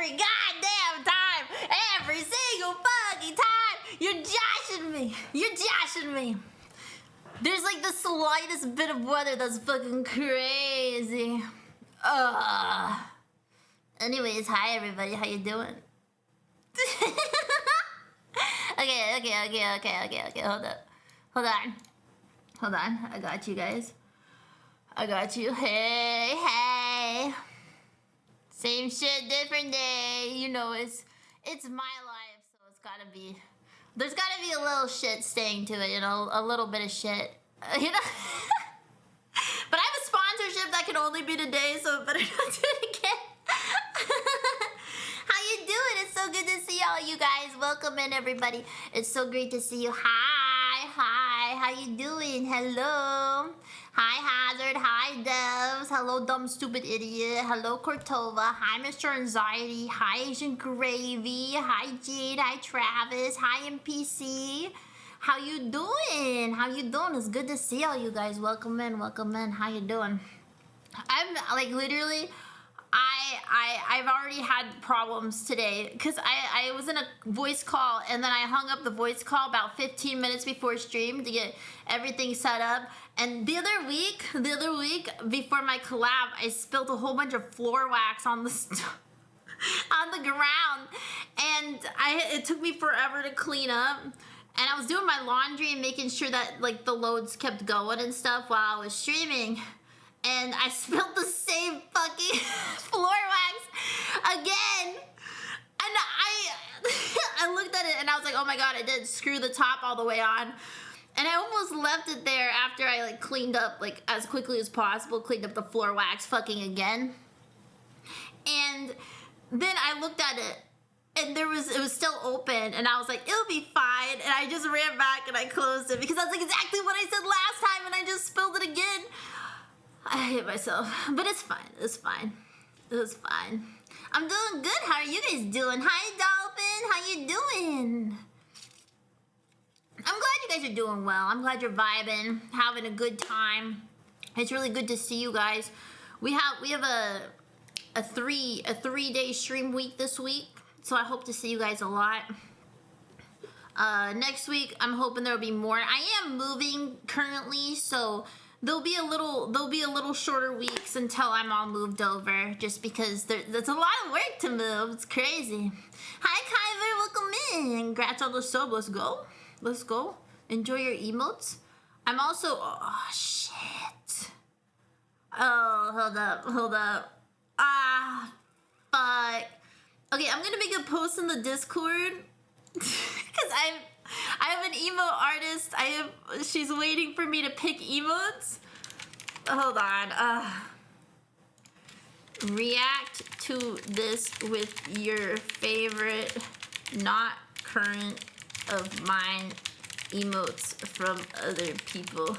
every goddamn time. Every single fucking time. You're joshing me. You're joshing me. There's like the slightest bit of weather that's fucking crazy. Anyways, hi everybody. How you doing? Okay. Hold on. I got you guys. I got you. Hey. Same shit, different day. You know, it's my life, so it's gotta be. There's gotta be a little shit staying to it, you know, a little bit of shit, you know. But I have a sponsorship that can only be today, so I better not do it again. How you doing? It's so good to see all you guys. Welcome in, everybody. It's so great to see you. Hi. How you doing? Hello. Hi, Hazard. Hi, Devs. Hello, dumb, stupid idiot. Hello, Cortova. Hi, Mr. Anxiety. Hi, Asian Gravy. Hi, Jade. Hi, Travis. Hi, NPC. How you doing? It's good to see all you guys. Welcome in. How you doing? I'm like literally... I've already had problems today because I was in a voice call and then I hung up the voice call about 15 minutes before stream to get everything set up. And the other week before my collab, I spilled a whole bunch of floor wax on the on the ground, and it took me forever to clean up. And I was doing my laundry and making sure that like the loads kept going and stuff while I was streaming. And I spilled the same fucking floor wax again. And I looked at it and I was like, oh my god, I didn't screw the top all the way on. And I almost left it there after I like cleaned up like as quickly as possible, cleaned up the floor wax fucking again. And then I looked at it and it was still open and I was like, it'll be fine. And I just ran back and I closed it because that's like exactly what I said last time and I just spilled it again. I hate myself, but it's fine. I'm doing good. How are you guys doing? Hi, Dolphin. How you doing? I'm glad you guys are doing well. I'm glad you're vibing, having a good time. It's really good to see you guys. We have a 3-day stream week this week, so I hope to see you guys a lot. Next week, I'm hoping there'll be more. I am moving currently, so. There'll be a little shorter weeks until I'm all moved over, just because there's a lot of work to move. It's crazy. Hi, Kyver, welcome in. Congrats on the sub. Let's go. Enjoy your emotes. I'm also. Oh shit. Oh, hold up. Ah, fuck. Okay, I'm gonna make a post in the Discord because I have an emote artist. She's waiting for me to pick emotes. Hold on. React to this with your favorite, not current of mine emotes from other people.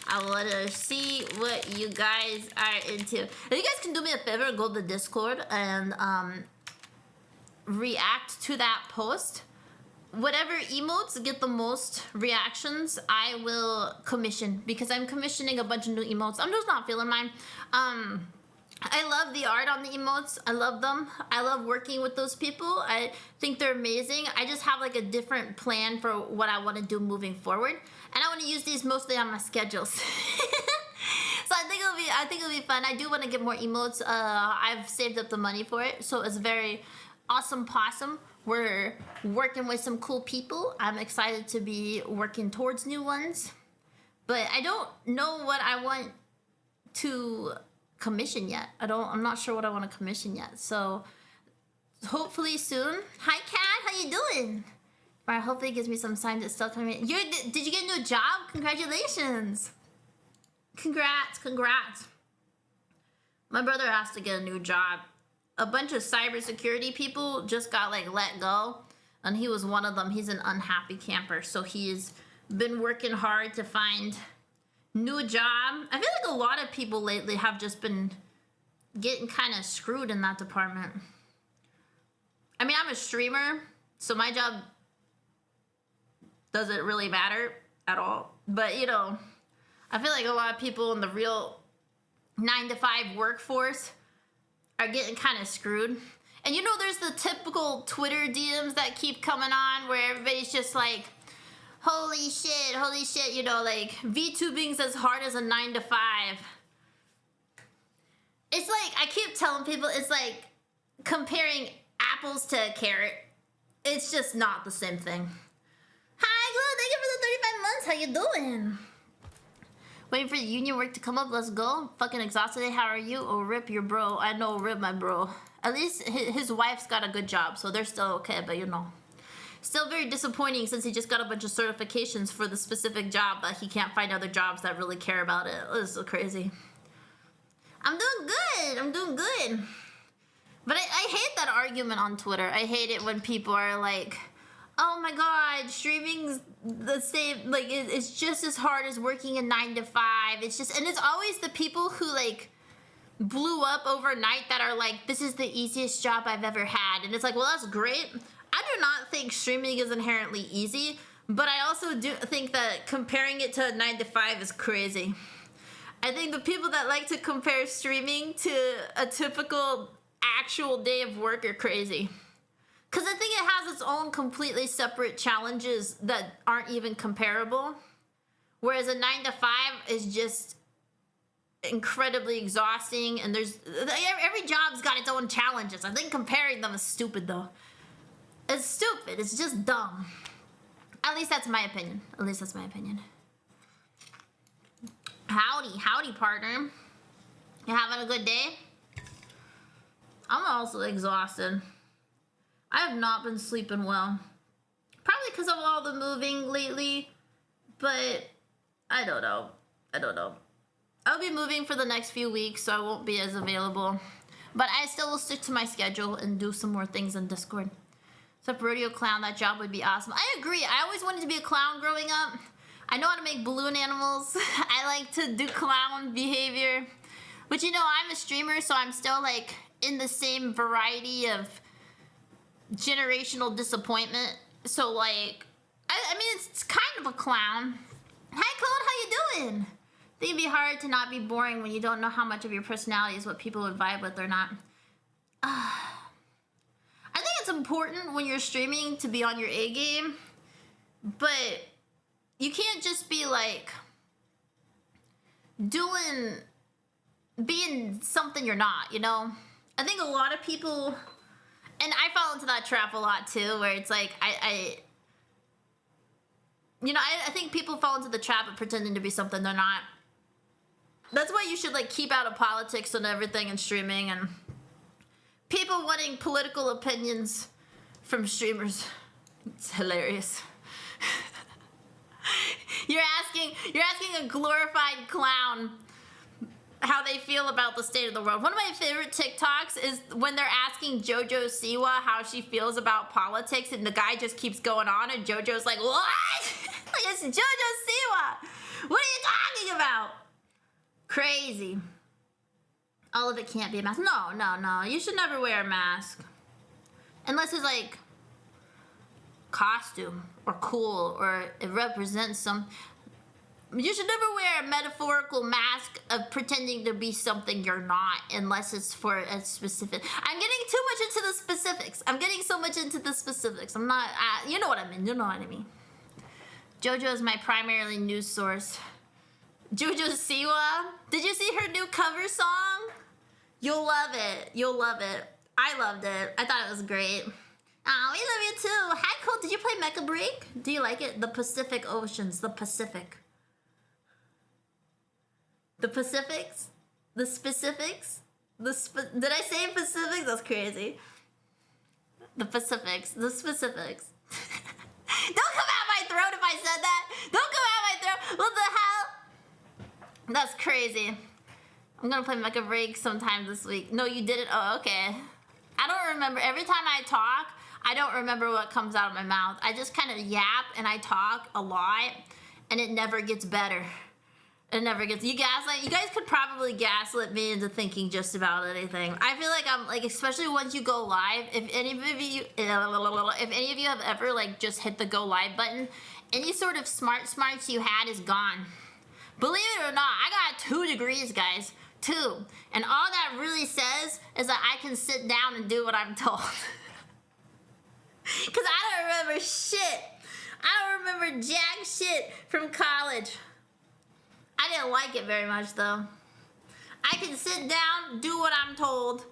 I want to see what you guys are into. If you guys can do me a favor, go to the Discord and react to that post. Whatever emotes get the most reactions, I will commission, because I'm commissioning a bunch of new emotes. I'm just not feeling mine. I love the art on the emotes. I love them. I love working with those people. I think they're amazing. I just have like a different plan for what I want to do moving forward, and I want to use these mostly on my schedules. So I think it'll be fun. I do want to get more emotes. I've saved up the money for it, so it's very awesome possum. We're working with some cool people. I'm excited to be working towards new ones. But I don't know what I want to commission yet. I'm not sure what I want to commission yet. So hopefully soon. Hi, Kat. How you doing? Or hopefully it gives me some signs it's still coming in. Did you get a new job? Congratulations. Congrats. My brother has to get a new job. A bunch of cybersecurity people just got like let go, and he was one of them. He's an unhappy camper, so he's been working hard to find new job. I feel like a lot of people lately have just been getting kind of screwed in that department. I mean, I'm a streamer, so my job doesn't really matter at all. But you know, I feel like a lot of people in the real 9-to-5 workforce are getting kind of screwed. And you know, there's the typical Twitter DMs that keep coming on where everybody's just like, holy shit, you know, like, VTubing's as hard as a 9 to 5. It's like, I keep telling people, it's like comparing apples to a carrot. It's just not the same thing. Hi, Glo, thank you for the 35 months. How you doing? Waiting for the union work to come up. Let's go. Fucking exhausted today. How are you? Oh, rip your bro. I know, rip my bro. At least his wife's got a good job, so they're still okay, but you know. Still very disappointing since he just got a bunch of certifications for the specific job that he can't find other jobs that really care about it. This is so crazy. I'm doing good. I'm doing good. But I hate that argument on Twitter. I hate it when people are like, oh my god, streaming's the same, like, it's just as hard as working a 9 to 5. It's just, and it's always the people who, like, blew up overnight that are like, this is the easiest job I've ever had. And it's like, well, that's great. I do not think streaming is inherently easy, but I also do think that comparing it to a 9 to 5 is crazy. I think the people that like to compare streaming to a typical actual day of work are crazy. Because I think it has its own completely separate challenges that aren't even comparable. Whereas a 9 to 5 is just incredibly exhausting, and there's every job's got its own challenges. I think comparing them is stupid, though. It's stupid. It's just dumb. At least that's my opinion. At least that's my opinion. Howdy, partner. You having a good day? I'm also exhausted. I have not been sleeping well. Probably because of all the moving lately, but I don't know. I'll be moving for the next few weeks, so I won't be as available. But I still will stick to my schedule and do some more things on Discord. Except rodeo clown, that job would be awesome. I agree. I always wanted to be a clown growing up. I know how to make balloon animals. I like to do clown behavior. But you know, I'm a streamer, so I'm still like in the same variety of generational disappointment. So like, I mean, it's kind of a clown. Hi, Claude, how you doing? I think it'd be hard to not be boring when you don't know how much of your personality is what people would vibe with or not. I think it's important when you're streaming to be on your A game, but you can't just be like being something you're not, you know? I think a lot of people, and I fall into that trap a lot too, where it's like, I think people fall into the trap of pretending to be something they're not. That's why you should like keep out of politics and everything and streaming, and people wanting political opinions from streamers. It's hilarious. You're asking a glorified clown how they feel about the state of the world. One of my favorite TikToks is when they're asking JoJo Siwa how she feels about politics, and the guy just keeps going on, and JoJo's like, what? Like, it's JoJo Siwa. What are you talking about? Crazy. All of it can't be a mask. No. You should never wear a mask. Unless it's like costume or cool or it represents some. You should never wear a metaphorical mask of pretending to be something you're not, unless it's for a specific. I'm getting too much into the specifics. I'm getting so much into the specifics. I'm not. You know what I mean. JoJo is my primarily news source. JoJo Siwa. Did you see her new cover song? You'll love it. I loved it. I thought it was great. Oh, we love you too. Hi, Cole. Did you play Mecha Break? Do you like it? The Pacific Oceans. The Pacific. The Pacifics? The specifics? Did I say Pacific? That's crazy. The Pacifics. The specifics. Don't come out my throat if I said that. Don't come out my throat. What the hell? That's crazy. I'm gonna play Mecha Break sometime this week. No, you did it? Oh, okay. I don't remember. Every time I talk, I don't remember what comes out of my mouth. I just kind of yap and I talk a lot, and it never gets better. It never gets. You guys could probably gaslit me into thinking just about anything. I feel like I'm like, especially once you go live. If any of you have ever like just hit the go live button, any sort of smarts you had is gone. Believe it or not, I got 2 degrees, guys. 2. And all that really says is that I can sit down and do what I'm told. Because I don't remember shit. I don't remember jack shit from college. I didn't like it very much, though. I can sit down, do what I'm told,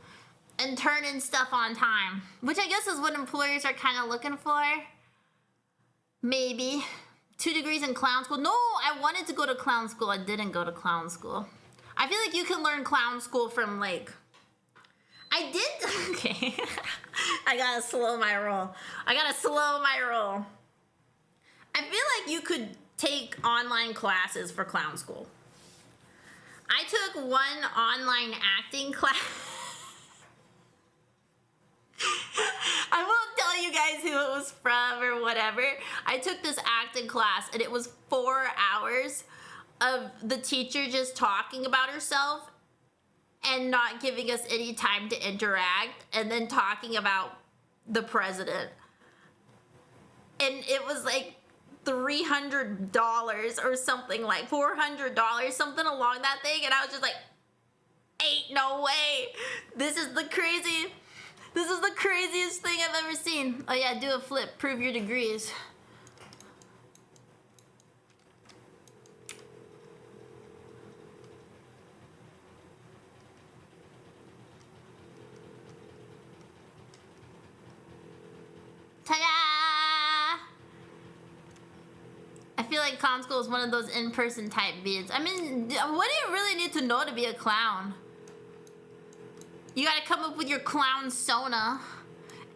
and turn in stuff on time. Which I guess is what employers are kind of looking for. Maybe. 2 degrees in clown school. No, I wanted to go to clown school. I didn't go to clown school. I feel like you can learn clown school from, like... I did... Okay. I gotta slow my roll. I feel like you could take online classes for clown school. I took one online acting class. I won't tell you guys who it was from or whatever. I took this acting class and it was 4 hours of the teacher just talking about herself and not giving us any time to interact, and then talking about the president. And it was like $300 or something, like $400, something along that thing. And I was just like, ain't no way. This is the craziest thing I've ever seen. Oh yeah, do a flip, prove your degrees. Ta-da! I feel like clown school is one of those in-person type beats. I mean, what do you really need to know to be a clown? You gotta come up with your clown sona.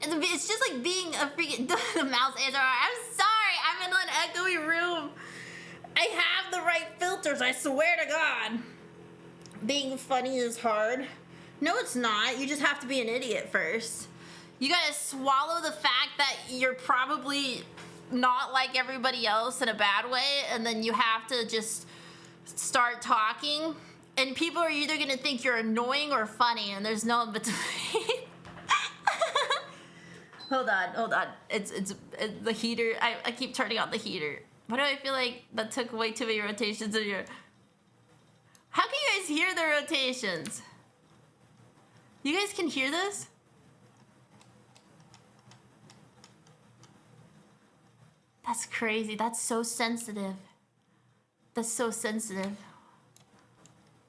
It's just like being a freaking... The mouse ASMR. I'm sorry, I'm in an echoey room. I have the right filters, I swear to God. Being funny is hard. No, it's not. You just have to be an idiot first. You gotta swallow the fact that you're probably not like everybody else in a bad way, and then you have to just start talking, and people are either gonna think you're annoying or funny, and there's no in between. Hold on. It's the heater. I keep turning on the heater. Why do I feel like that took way too many rotations of your... How can you guys hear the rotations? You guys can hear this? That's crazy. That's so sensitive. That's so sensitive.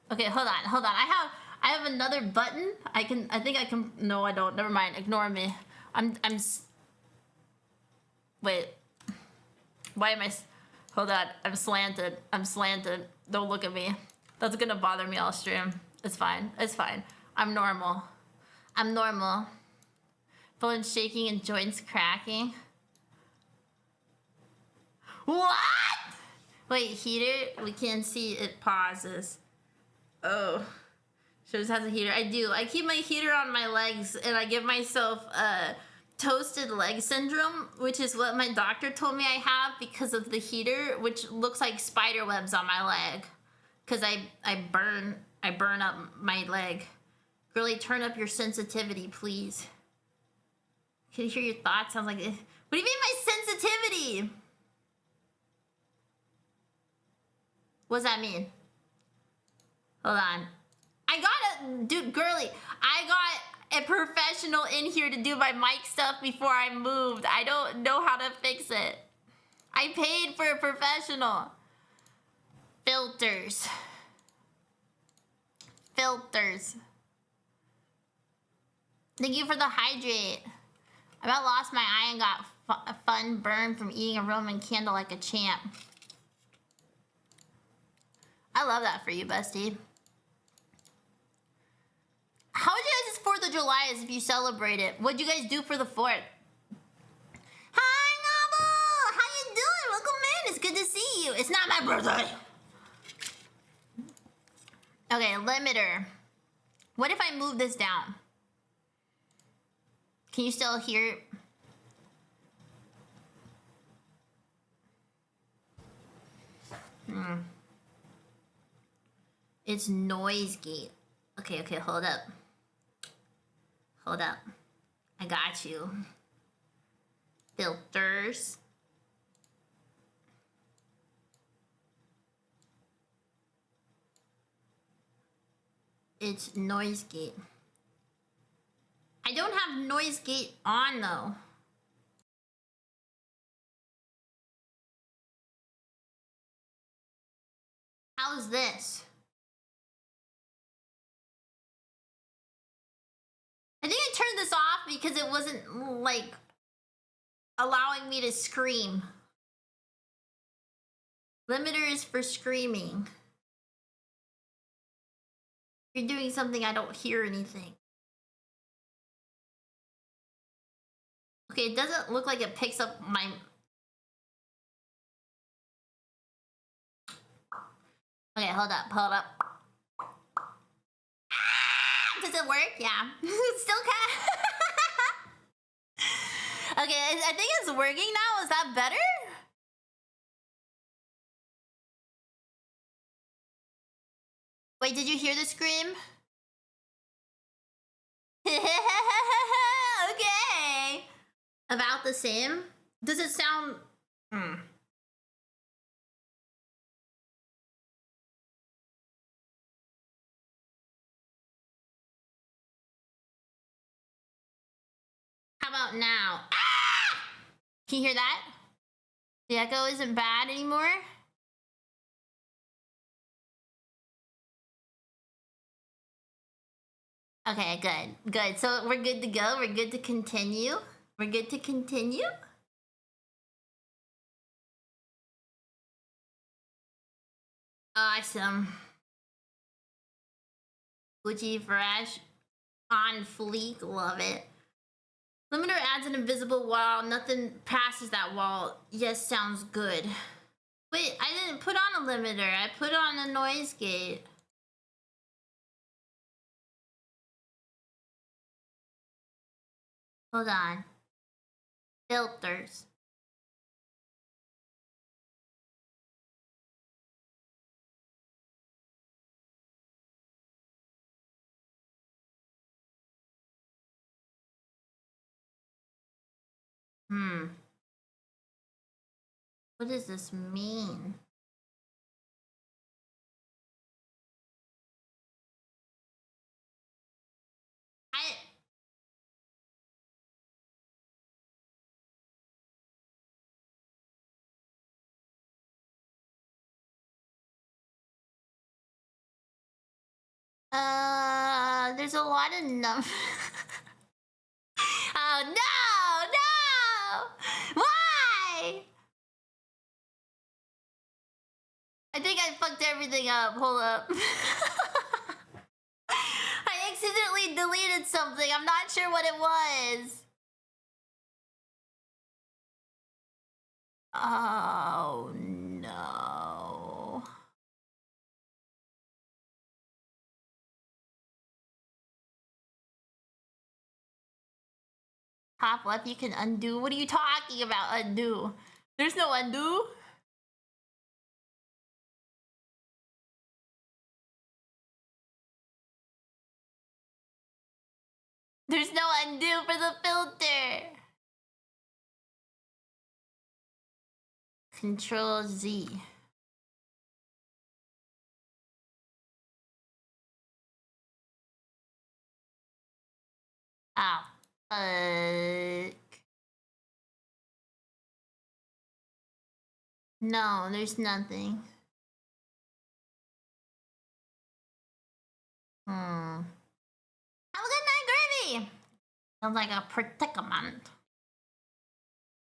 Okay, hold on. I have another button. I think I can. No, I don't. Never mind. Ignore me. Wait. Why am I? Hold on. I'm slanted. Don't look at me. That's gonna bother me all stream. It's fine. I'm normal. Phone shaking and joints cracking. What? Wait, heater? We can't see it pauses. Oh. Shows has a heater. I do. I keep my heater on my legs, and I give myself toasted leg syndrome, which is what my doctor told me I have because of the heater, which looks like spider webs on my leg. Because I burn up my leg. Girlie, turn up your sensitivity, please. Can you hear your thoughts? Sounds like... What do you mean my sensitivity? What does that mean? Hold on. Dude, Girlie, I got a professional in here to do my mic stuff before I moved. I don't know how to fix it. I paid for a professional. Filters. Thank you for the hydrate. I about lost my eye and got a fun burn from eating a Roman candle like a champ. I love that for you, bestie. How would you guys' 4th of July is if you celebrate it? What'd you guys do for the 4th? Hi, Noble! How you doing? Welcome in. It's good to see you. It's not my birthday. Okay, limiter. What if I move this down? Can you still hear it? It's noise gate. Okay, hold up. I got you. Filters. it's noise gate. I don't have noise gate on though. How's this? I think I turned this off because it wasn't like allowing me to scream. Limiter is for screaming. If you're doing something, I don't hear anything. Okay, it doesn't look like it picks up my... Okay, hold up. Does it work? Yeah. Still can. Okay, I think it's working now. Is that better? Wait, did you hear the scream? Okay. About the same? Does it sound... How about now? Ah! Can you hear that? The echo isn't bad anymore? Okay, good. So we're good to go? We're good to continue? We're good to continue? Awesome. Gucci fresh. On fleek, love it. Limiter adds an invisible wall. Nothing passes that wall. Yes, sounds good. Wait, I didn't put on a limiter. I put on a noise gate. Hold on. Filters. What does this mean? There's a lot of numbers. Oh no! Why? I think I fucked everything up. Hold up. I accidentally deleted something. I'm not sure what it was. Oh no. Top left, you can undo. What are you talking about, undo? There's no undo. There's no undo for the filter. Control Z. Oh. No, there's nothing. Have a good night, Gravy. Sounds like a predicament.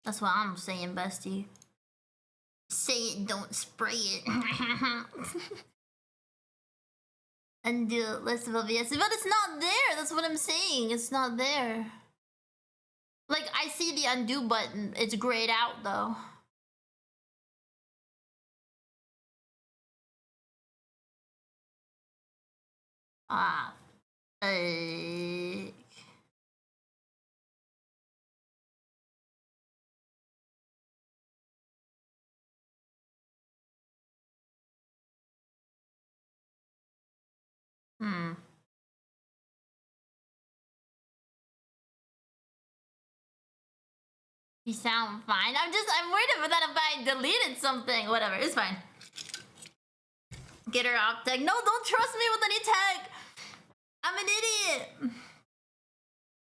That's what I'm saying, bestie. Say it, don't spray it. Undo list of OBS, but it's not there. That's what I'm saying. It's not there. Like, I see the undo button. It's grayed out though. Ah. You sound fine. I'm worried about that if I deleted something. Whatever, it's fine. Get her off tech. No, don't trust me with any tech. I'm an idiot.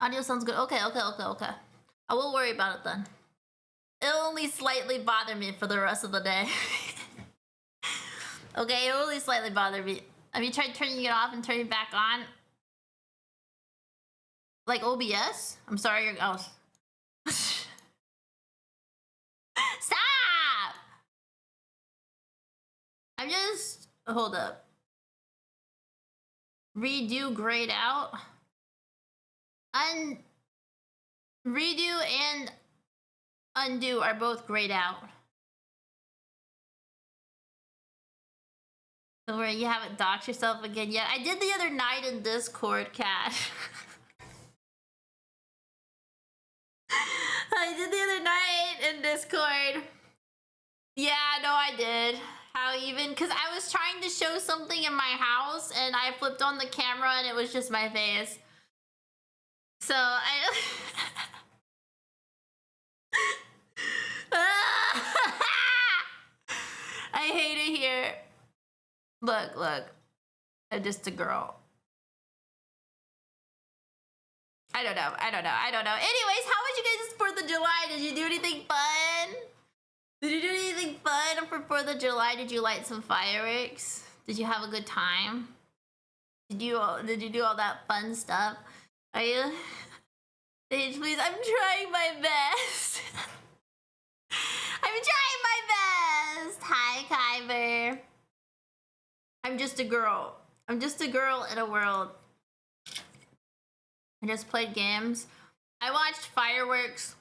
Audio sounds good. Okay. I will worry about it then. It'll only slightly bother me for the rest of the day. Okay, it'll only slightly bother me. Have you tried turning it off and turning it back on? Like OBS? I'm sorry, you're... Oh. Stop! I'm just... Hold up. Redo, grayed out. Redo and undo are both grayed out. Don't worry, you haven't doxed yourself again yet. I did the other night in Discord, Cat. I did the other night in Discord. Yeah, no, I did. How even? Because I was trying to show something in my house and I flipped on the camera and it was just my face. So I... I hate it here. Look. I'm just a girl. I don't know. Anyways, how was you guys' 4th of July? Did you do anything fun? Did you do anything fun for 4th of July? Did you light some fireworks? Did you have a good time? Did you do all that fun stuff? Are you? Sage, please. I'm trying my best. I'm trying my best. Hi, Kyber. I'm just a girl. I'm just a girl in a world. I just played games. I watched fireworks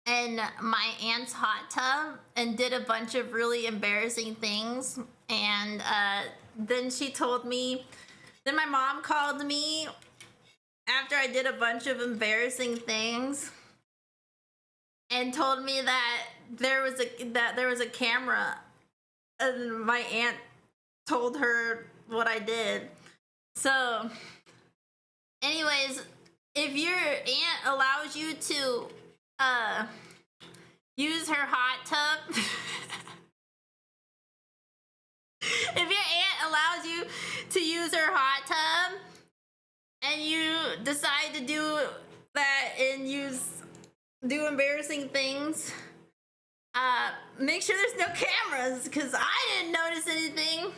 in my aunt's hot tub and did a bunch of really embarrassing things. And then she told me, then my mom called me after I did a bunch of embarrassing things and told me that there was a camera, and my aunt told her what I did. So anyways, if your aunt allows you to use her hot tub if your aunt allows you to use her hot tub and you decide to do that and do embarrassing things, make sure there's no cameras, because I didn't notice anything.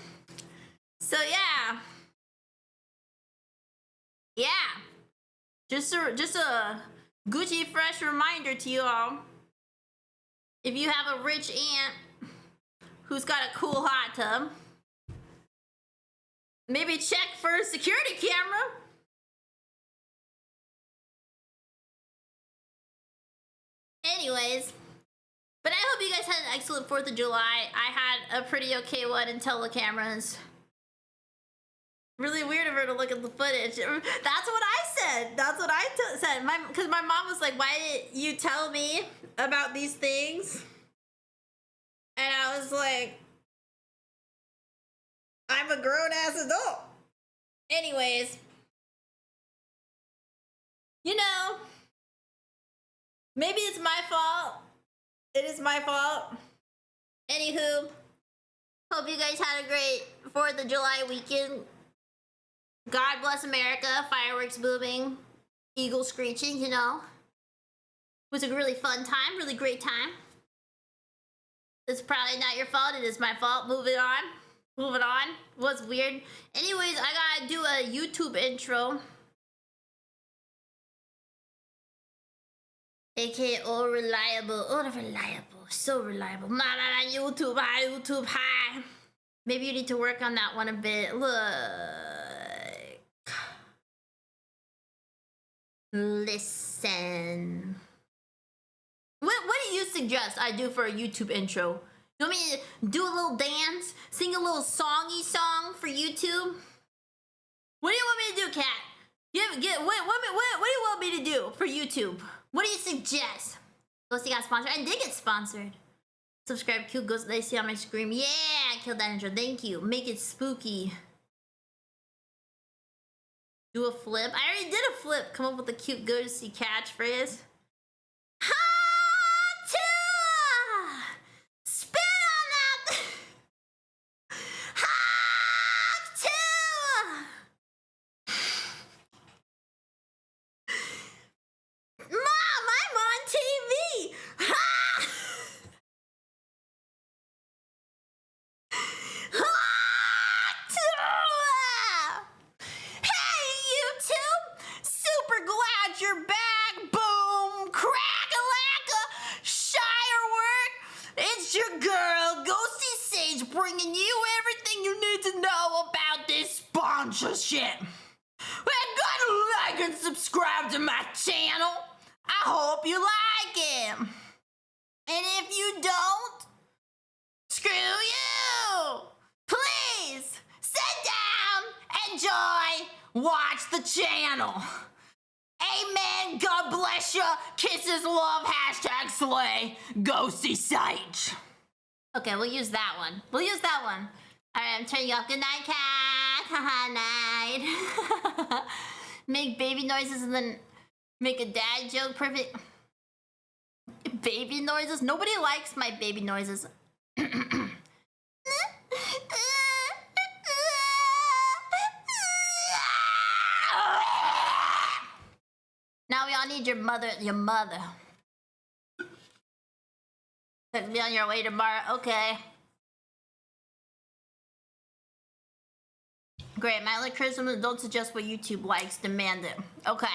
So yeah, just a Gucci fresh reminder to you all. If you have a rich aunt who's got a cool hot tub, maybe check for a security camera. Anyways, but I hope you guys had an excellent 4th of July. I had a pretty okay one until the cameras. Really weird of her to look at the footage. That's what I said. That's what I said. Because my mom was like, why didn't you tell me about these things? And I was like, I'm a grown-ass adult. Anyways, you know, maybe it's my fault. It is my fault. Anywho, hope you guys had a great 4th of July weekend. God bless America, fireworks booming, eagles screeching, you know. It was a really fun time, really great time. It's probably not your fault, it is my fault. Moving on. It was weird. Anyways, I gotta do a YouTube intro. AKA all reliable, so reliable. YouTube, hi. Maybe you need to work on that one a bit. Look. Listen. What do you suggest I do for a YouTube intro? You want me to do a little dance? Sing a little songy song for YouTube? What do you want me to do, Kat? What do you want me to do for YouTube? What do you suggest? Ghosty got sponsored. I did get sponsored. Subscribe, cute Ghost. They see on my screen. Yeah, kill that intro. Thank you. Make it spooky. Do a flip. I already did a flip. Come up with a cute Ghosty catchphrase. Spin on that. got your back. Boom, crack-a-lacka, Shirework. It's your girl, Ghosty Sage, bringing you everything you need to know about this sponsorship. Well, gotta like and subscribe to my channel. I hope you like it. And if you don't, screw you. Please sit down, enjoy, watch the channel. Amen. God bless you. Kisses, love, hashtag slay. Ghosty Sage. Okay, we'll use that one. All right, I'm turning you off. Good night, cat. Haha, night. Make baby noises and then make a dad joke. Perfect. Baby noises? Nobody likes my baby noises. Now we all need your mother. Be on your way tomorrow. Okay. Great. My criticism, don't suggest what YouTube likes. Demand it. Okay.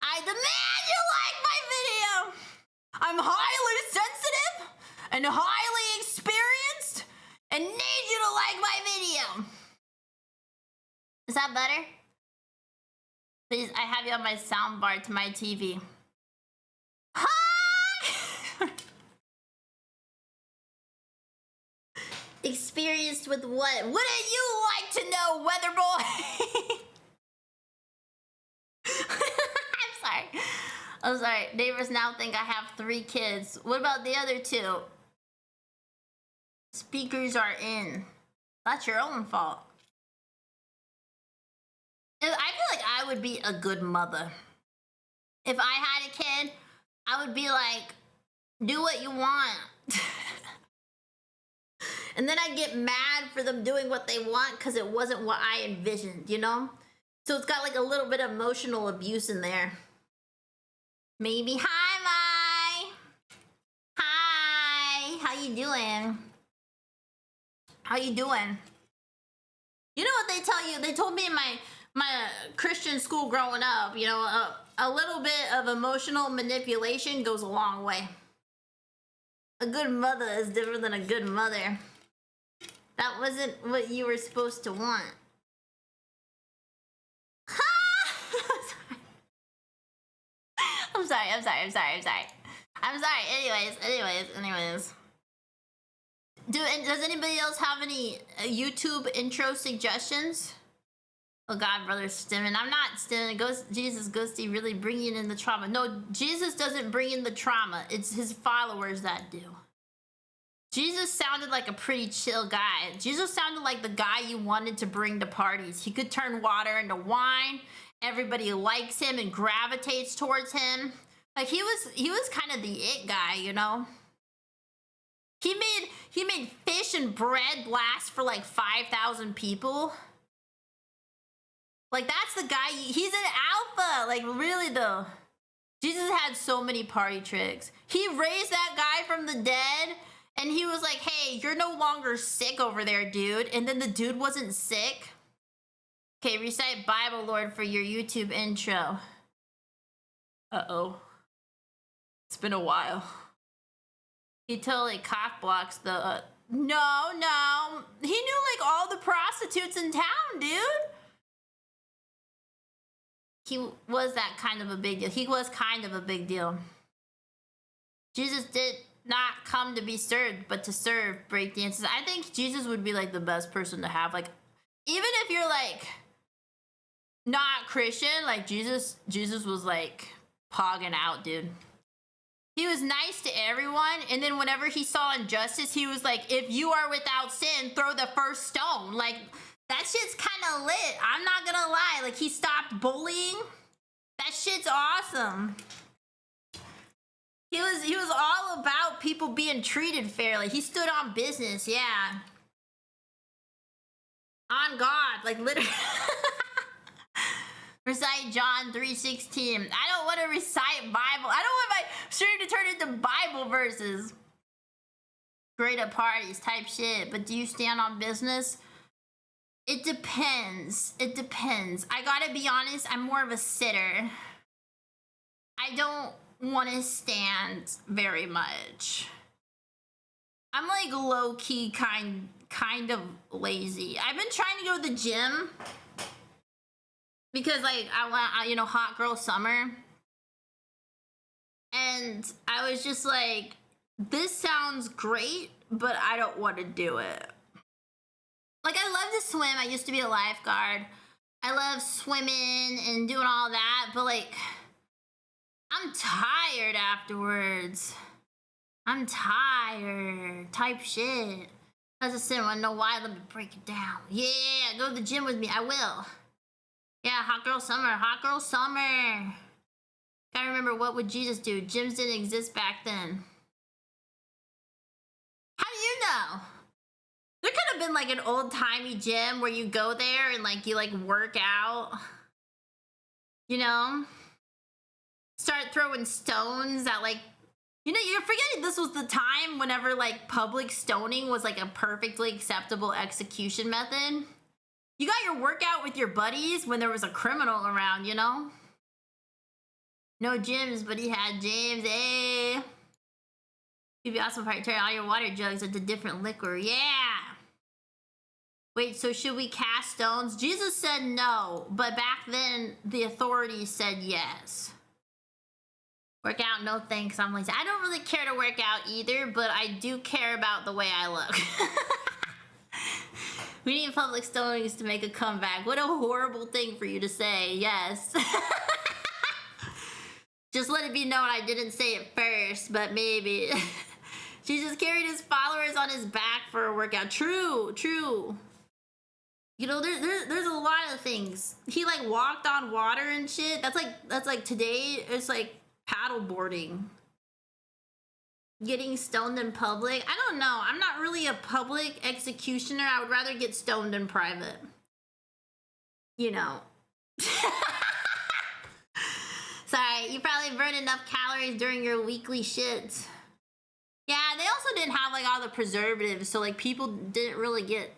I demand you like my video. I'm highly sensitive and highly experienced and need you to like my video. Is that better? Please, I have you on my soundbar to my TV. Hi! Experienced with what? Wouldn't you like to know, weather boy? I'm sorry. Neighbors now think I have 3 kids. What about the other 2? Speakers are in. That's your own fault. I feel like I would be a good mother. If I had a kid, I would be like, do what you want. And then I get mad for them doing what they want because it wasn't what I envisioned, you know? So it's got like a little bit of emotional abuse in there. Maybe. Hi, Mai. Hi. How you doing? You know what they tell you? They told me in my Christian school growing up, you know, a little bit of emotional manipulation goes a long way. A good mother is different than a good mother. That wasn't what you were supposed to want. I'm sorry. Anyways. Does anybody else have any YouTube intro suggestions? Oh God, brother Stimmin. I'm not Stimmin. Jesus, Ghosty really bringing in the trauma. No, Jesus doesn't bring in the trauma. It's his followers that do. Jesus sounded like a pretty chill guy. Jesus sounded like the guy you wanted to bring to parties. He could turn water into wine. Everybody likes him and gravitates towards him. Like he was kind of the it guy, you know? He made fish and bread last for like 5,000 people. Like that's the guy, he's an alpha. Like really though. Jesus had so many party tricks. He raised that guy from the dead and he was like, hey, you're no longer sick over there, dude. And then the dude wasn't sick. Okay, recite Bible, Lord, for your YouTube intro. Uh-oh. It's been a while. He totally cock blocks the... No. He knew, like, all the prostitutes in town, dude. He was that kind of a big deal. He was kind of a big deal. Jesus did not come to be served, but to serve breakdances. I think Jesus would be, like, the best person to have. Like, even if you're, like... not Christian, like Jesus was like pogging out, dude. He was nice to everyone, and then whenever he saw injustice, he was like, if you are without sin, throw the first stone. Like, that shit's kind of lit. I'm not gonna lie. Like, he stopped bullying. That shit's awesome. He was all about people being treated fairly. He stood on business, yeah. On God, like literally. Recite John 3:16. I don't want to recite Bible. I don't want my stream to turn into Bible verses. Great at parties type shit, but do you stand on business? It depends. depends. I gotta be honest, I'm more of a sitter. I don't want to stand very much. I'm like low-key kind of lazy. I've been trying to go to the gym because like I want, you know, hot girl summer. And I was just like, this sounds great, but I don't want to do it. Like, I love to swim. I used to be a lifeguard. I love swimming and doing all that, but like, I'm tired afterwards. I'm tired. Type shit. As I said, I want to know why. Let me break it down. Yeah, go to the gym with me. I will. Yeah, hot girl summer. Hot girl summer. Gotta remember, what would Jesus do? Gyms didn't exist back then. How do you know? There could have been like an old-timey gym where you go there and like you like work out. You know? Start throwing stones at like, you know, you're forgetting this was the time whenever like public stoning was like a perfectly acceptable execution method. You got your workout with your buddies when there was a criminal around, you know? No gyms, but he had James, eh? You'd be awesome if I turn all your water jugs into different liquor. Yeah! Wait, so should we cast stones? Jesus said no, but back then the authorities said yes. Work out, no thanks. I'm lazy. I don't really care to work out either, but I do care about the way I look. We need public stonings to make a comeback. What a horrible thing for you to say. Yes. Just let it be known I didn't say it first, but maybe. Jesus carried his followers on his back for a workout. True, true. You know, there's a lot of things. He like walked on water and shit. That's like today it's like paddle boarding. Getting stoned in public. I don't know. I'm not really a public executioner. I would rather get stoned in private. You know. Sorry, you probably burned enough calories during your weekly shits. Yeah, they also didn't have like all the preservatives, so like people didn't really get,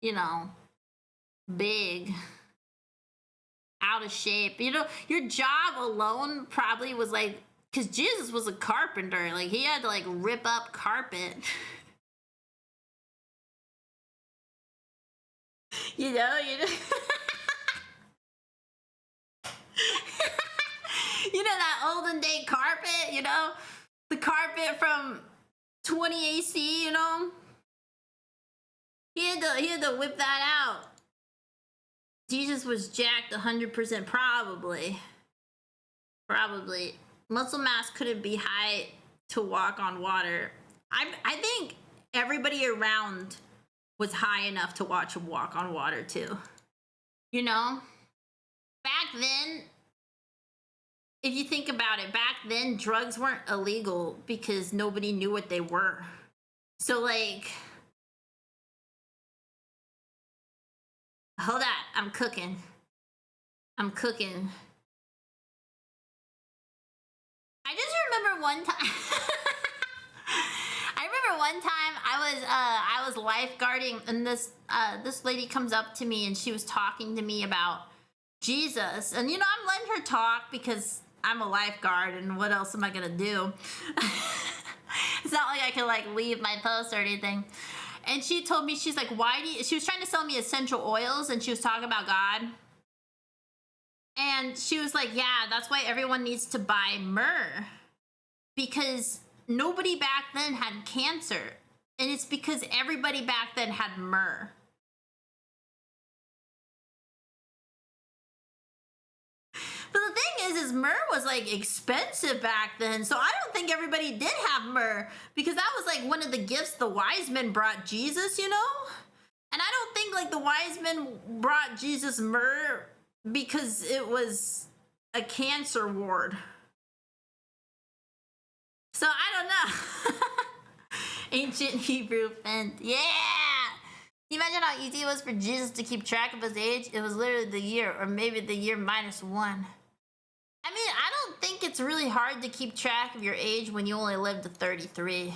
you know, big, out of shape. You know, your job alone probably was like, because Jesus was a carpenter, like he had to like rip up carpet. You know. You know that olden day carpet, you know? The carpet from 20 AC, you know? He had to whip that out. Jesus was jacked 100%, probably. Probably. Muscle mass couldn't be high to walk on water. I think everybody around was high enough to watch him walk on water too. You know? Back then, if you think about it, back then drugs weren't illegal because nobody knew what they were. So like, hold on, I'm cooking. I just remember one time. I remember one time I was lifeguarding, and this lady comes up to me and she was talking to me about Jesus, and you know, I'm letting her talk because I'm a lifeguard, and what else am I gonna do? It's not like I can like leave my post or anything. And she told me, she's like, she was trying to sell me essential oils, and she was talking about God. And she was like, yeah, that's why everyone needs to buy myrrh, because nobody back then had cancer, and it's because everybody back then had myrrh. But the thing is myrrh was like expensive back then, so I don't think everybody did have myrrh, because that was like one of the gifts the wise men brought Jesus, you know? And I don't think like the wise men brought Jesus myrrh because it was a cancer ward. So I don't know. Ancient Hebrew fent. Yeah! Can you imagine how easy it was for Jesus to keep track of his age? It was literally the year, or maybe the year minus one. I mean, I don't think it's really hard to keep track of your age when you only lived to 33.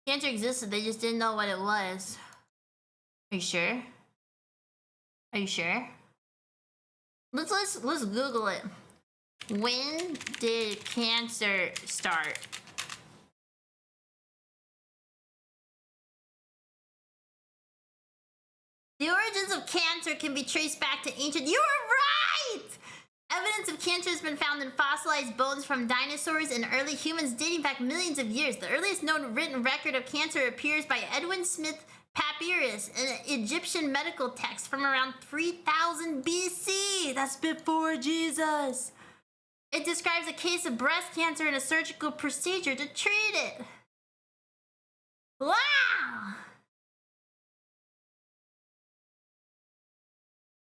Cancer existed, they just didn't know what it was. Are you sure? Are you sure? Let's Google it. When did cancer start? The origins of cancer can be traced back to ancient. You were right! Evidence of cancer has been found in fossilized bones from dinosaurs and early humans dating back millions of years. The earliest known written record of cancer appears by Edwin Smith Papyrus, an Egyptian medical text from around 3000 BC. That's before Jesus. It describes a case of breast cancer and a surgical procedure to treat it. Wow!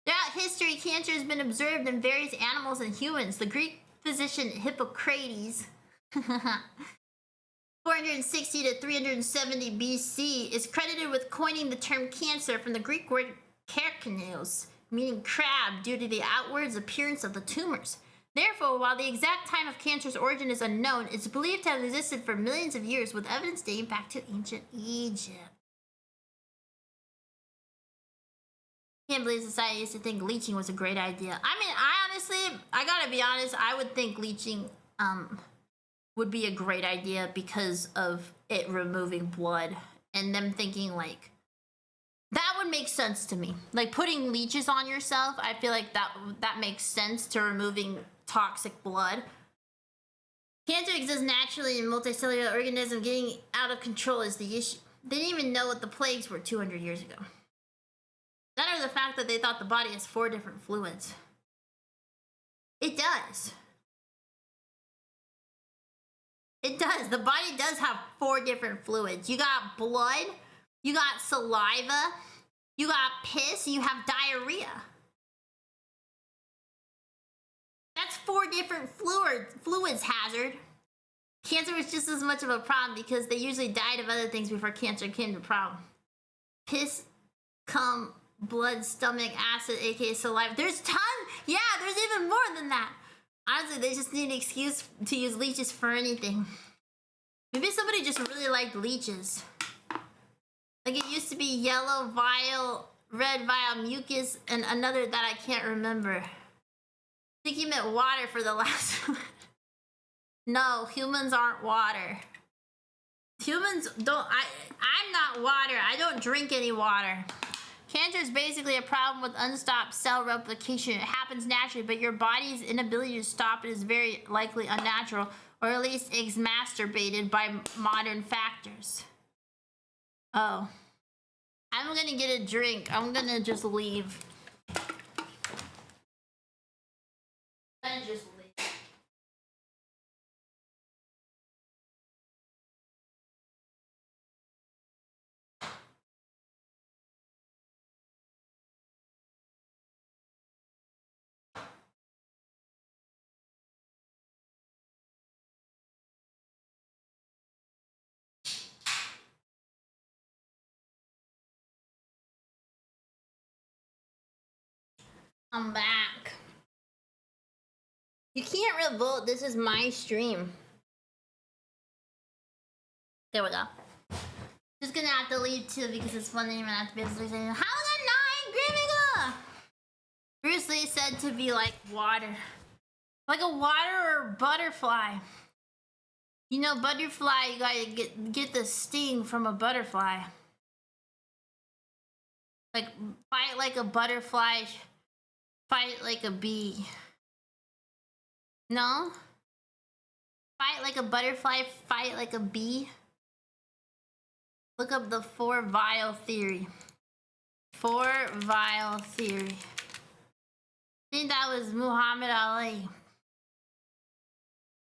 Throughout history, cancer has been observed in various animals and humans. The Greek physician Hippocrates, 460 to 370 BC, is credited with coining the term cancer from the Greek word karkinos, meaning crab, due to the outwards appearance of the tumors. Therefore, while the exact time of cancer's origin is unknown, it's believed to have existed for millions of years, with evidence dating back to ancient Egypt. Can't believe society used to think leeching was a great idea. I mean, I gotta be honest, I would think leeching would be a great idea because of it removing blood, and them thinking like that would make sense to me. Like putting leeches on yourself, I feel like that makes sense to removing toxic blood. Cancer exists naturally in multicellular organisms. Getting out of control is the issue. They didn't even know what the plagues were 200 years ago. None of the fact that they thought the body has 4 different fluids. It does. It does. The body does have 4 different fluids. You got blood, you got saliva, you got piss, and you have diarrhea. That's 4 different fluids, Hazard. Cancer was just as much of a problem because they usually died of other things before cancer became the problem. Piss, cum, blood, stomach, acid, aka saliva. There's tons. Yeah, there's even more than that. Honestly, they just need an excuse to use leeches for anything. Maybe somebody just really liked leeches. Like it used to be yellow vial, red vial, mucus, and another that I can't remember. I think he meant water for the last one. No, humans aren't water. Humans don't, I'm not water. I don't drink any water. Cancer is basically a problem with unstopped cell replication. It happens naturally, but your body's inability to stop it is very likely unnatural, or at least exacerbated by modern factors. Oh. I'm gonna get a drink. I'm gonna just leave. I'm just leave. I'm back. You can't revolt. This is my stream. There we go. Just gonna have to leave too because it's funny and I have to basically say, how's that 9 Grimmiga? Bruce Lee said to be like water. Like a water or butterfly. You know, butterfly, you gotta get the sting from a butterfly. Like, fight like a butterfly. Fight like a bee. No? Fight like a butterfly, fight like a bee. Look up the 4 vial theory. 4 vial theory. I think that was Muhammad Ali.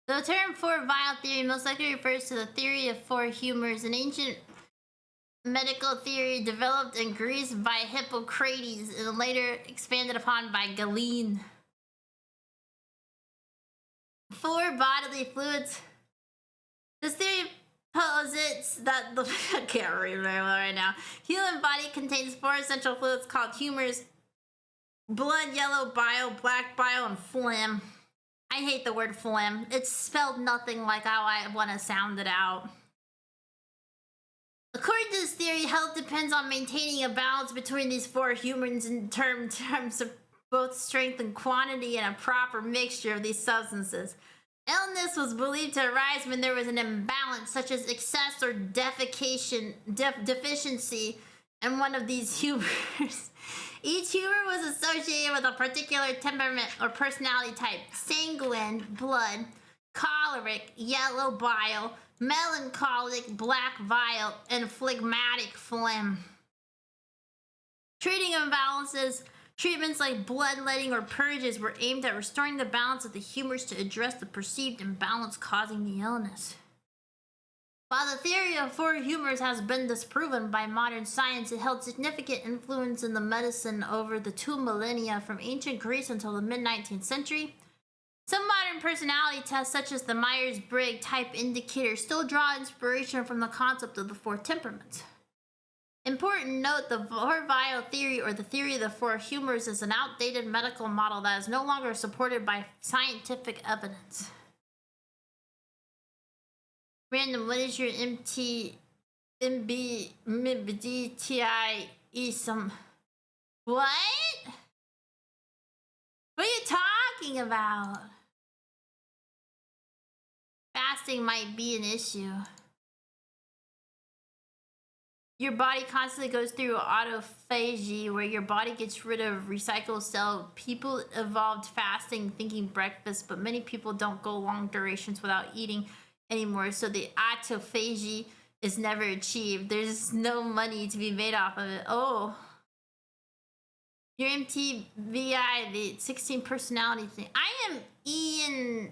The term 4 vial theory most likely refers to the theory of 4 humors, an ancient medical theory developed in Greece by Hippocrates and later expanded upon by Galen. 4 bodily fluids. This theory posits that the I can't read very well right now. Human body contains 4 essential fluids called humors: blood, yellow bile, black bile, and phlegm. I hate the word phlegm. It's spelled nothing like how I want to sound it out. According to this theory, health depends on maintaining a balance between these four humans in terms of both strength and quantity and a proper mixture of these substances. Illness was believed to arise when there was an imbalance, such as excess or deficiency in one of these humors. Each humor was associated with a particular temperament or personality type: sanguine, blood; choleric, yellow bile; melancholic, black bile; and phlegmatic, phlegm. Treating imbalances, treatments like bloodletting or purges were aimed at restoring the balance of the humors to address the perceived imbalance causing the illness. While the theory of four humors has been disproven by modern science, it held significant influence in the medicine over the 2 millennia from ancient Greece until the mid-19th century. Some modern personality tests, such as the Myers-Briggs type indicator, still draw inspiration from the concept of the four temperaments. Important note, the four-vial theory, or the theory of the four humors, is an outdated medical model that is no longer supported by scientific evidence. Random, what is your MBTI some? What? What are you talking about? Fasting might be an issue. Your body constantly goes through autophagy, where your body gets rid of recycled cell. People evolved fasting thinking breakfast, but many people don't go long durations without eating anymore, so the autophagy is never achieved. There's no money to be made off of it. Oh. Your MTBI, the 16 personality thing. I am ENFJ.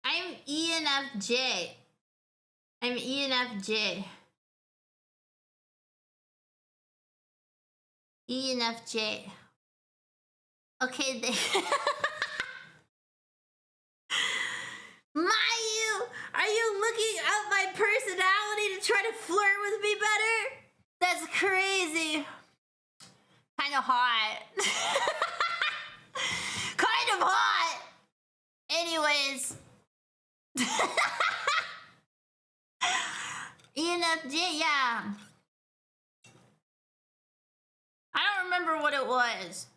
I'm ENFJ. I'm ENFJ. ENFJ. Okay, they Mayu, are you looking at my personality to try to flirt with me better? That's crazy. Kind of hot. Kind of hot. Anyways. ENFJ, yeah. I don't remember what it was.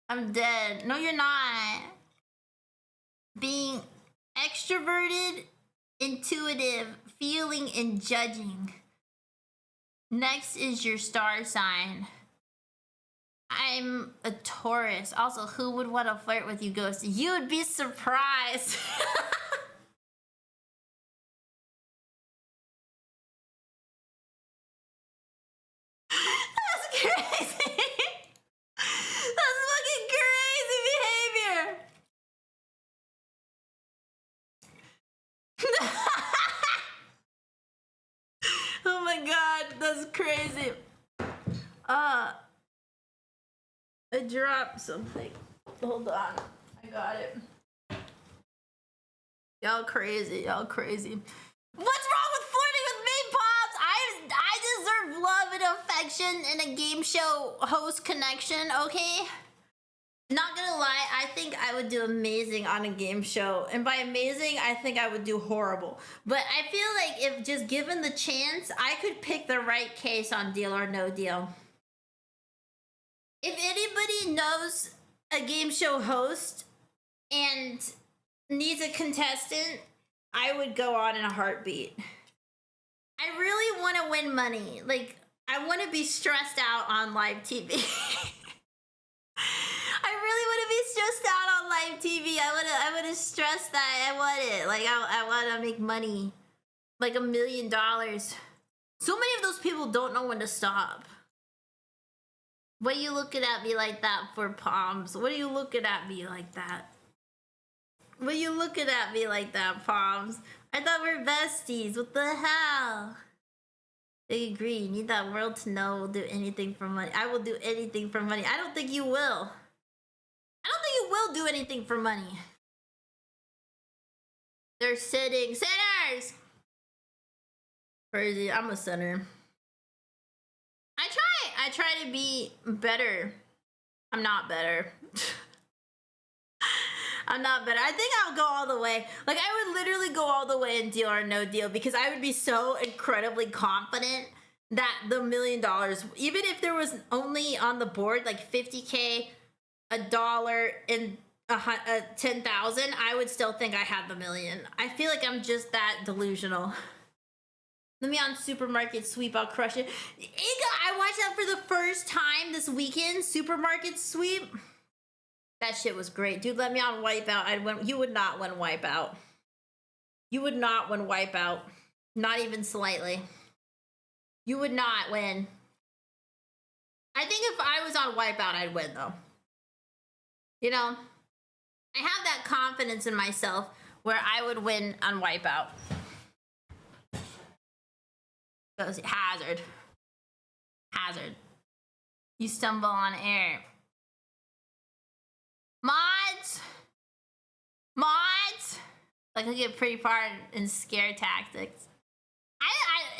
I'm dead. No, you're not. Being extroverted, intuitive, feeling, and judging. Next is your star sign. I'm a Taurus. Also, who would want to flirt with you, Ghosty? You would be surprised. That's crazy. That's fucking crazy behavior. Oh my god, that's crazy. I dropped something. Hold on. I got it. Y'all crazy. Y'all crazy. What's wrong with flirting with me, Pops? I deserve love and affection and a game show host connection, okay? Not gonna lie, I think I would do amazing on a game show. And by amazing, I think I would do horrible. But I feel like if just given the chance, I could pick the right case on Deal or No Deal. If anybody knows a game show host and needs a contestant, I would go on in a heartbeat. I really want to win money. Like, I want to be stressed out on live TV. I really want to be stressed out on live TV. I want to stress that. I want it. Like, I want to make money. Like $1 million. So many of those people don't know when to stop. What are you looking at me like that for, Palms? What are you looking at me like that? What are you looking at me like that, Palms? I thought we were besties. What the hell? They agree. You need that world to know we'll do anything for money. I will do anything for money. I don't think you will. I don't think you will do anything for money. They're sitting. Sinners! Crazy. I'm a sinner. I try to be better. I'm not better. I'm not better. I think I'll go all the way. Like, I would literally go all the way in Deal or No Deal because I would be so incredibly confident that the $1 million, even if there was only on the board like 50K, $1, and 10,000, I would still think I had the million. I feel like I'm just that delusional. Let me on Supermarket Sweep. I'll crush it. I watched that for the first time this weekend. Supermarket Sweep. That shit was great. Dude, let me on Wipeout. I'd win. You would not win Wipeout. You would not win Wipeout. Not even slightly. You would not win. I think if I was on Wipeout, I'd win, though. You know? I have that confidence in myself where I would win on Wipeout. Hazard. Hazard. You stumble on air. Mods! Mods! Like, I get pretty far in scare tactics.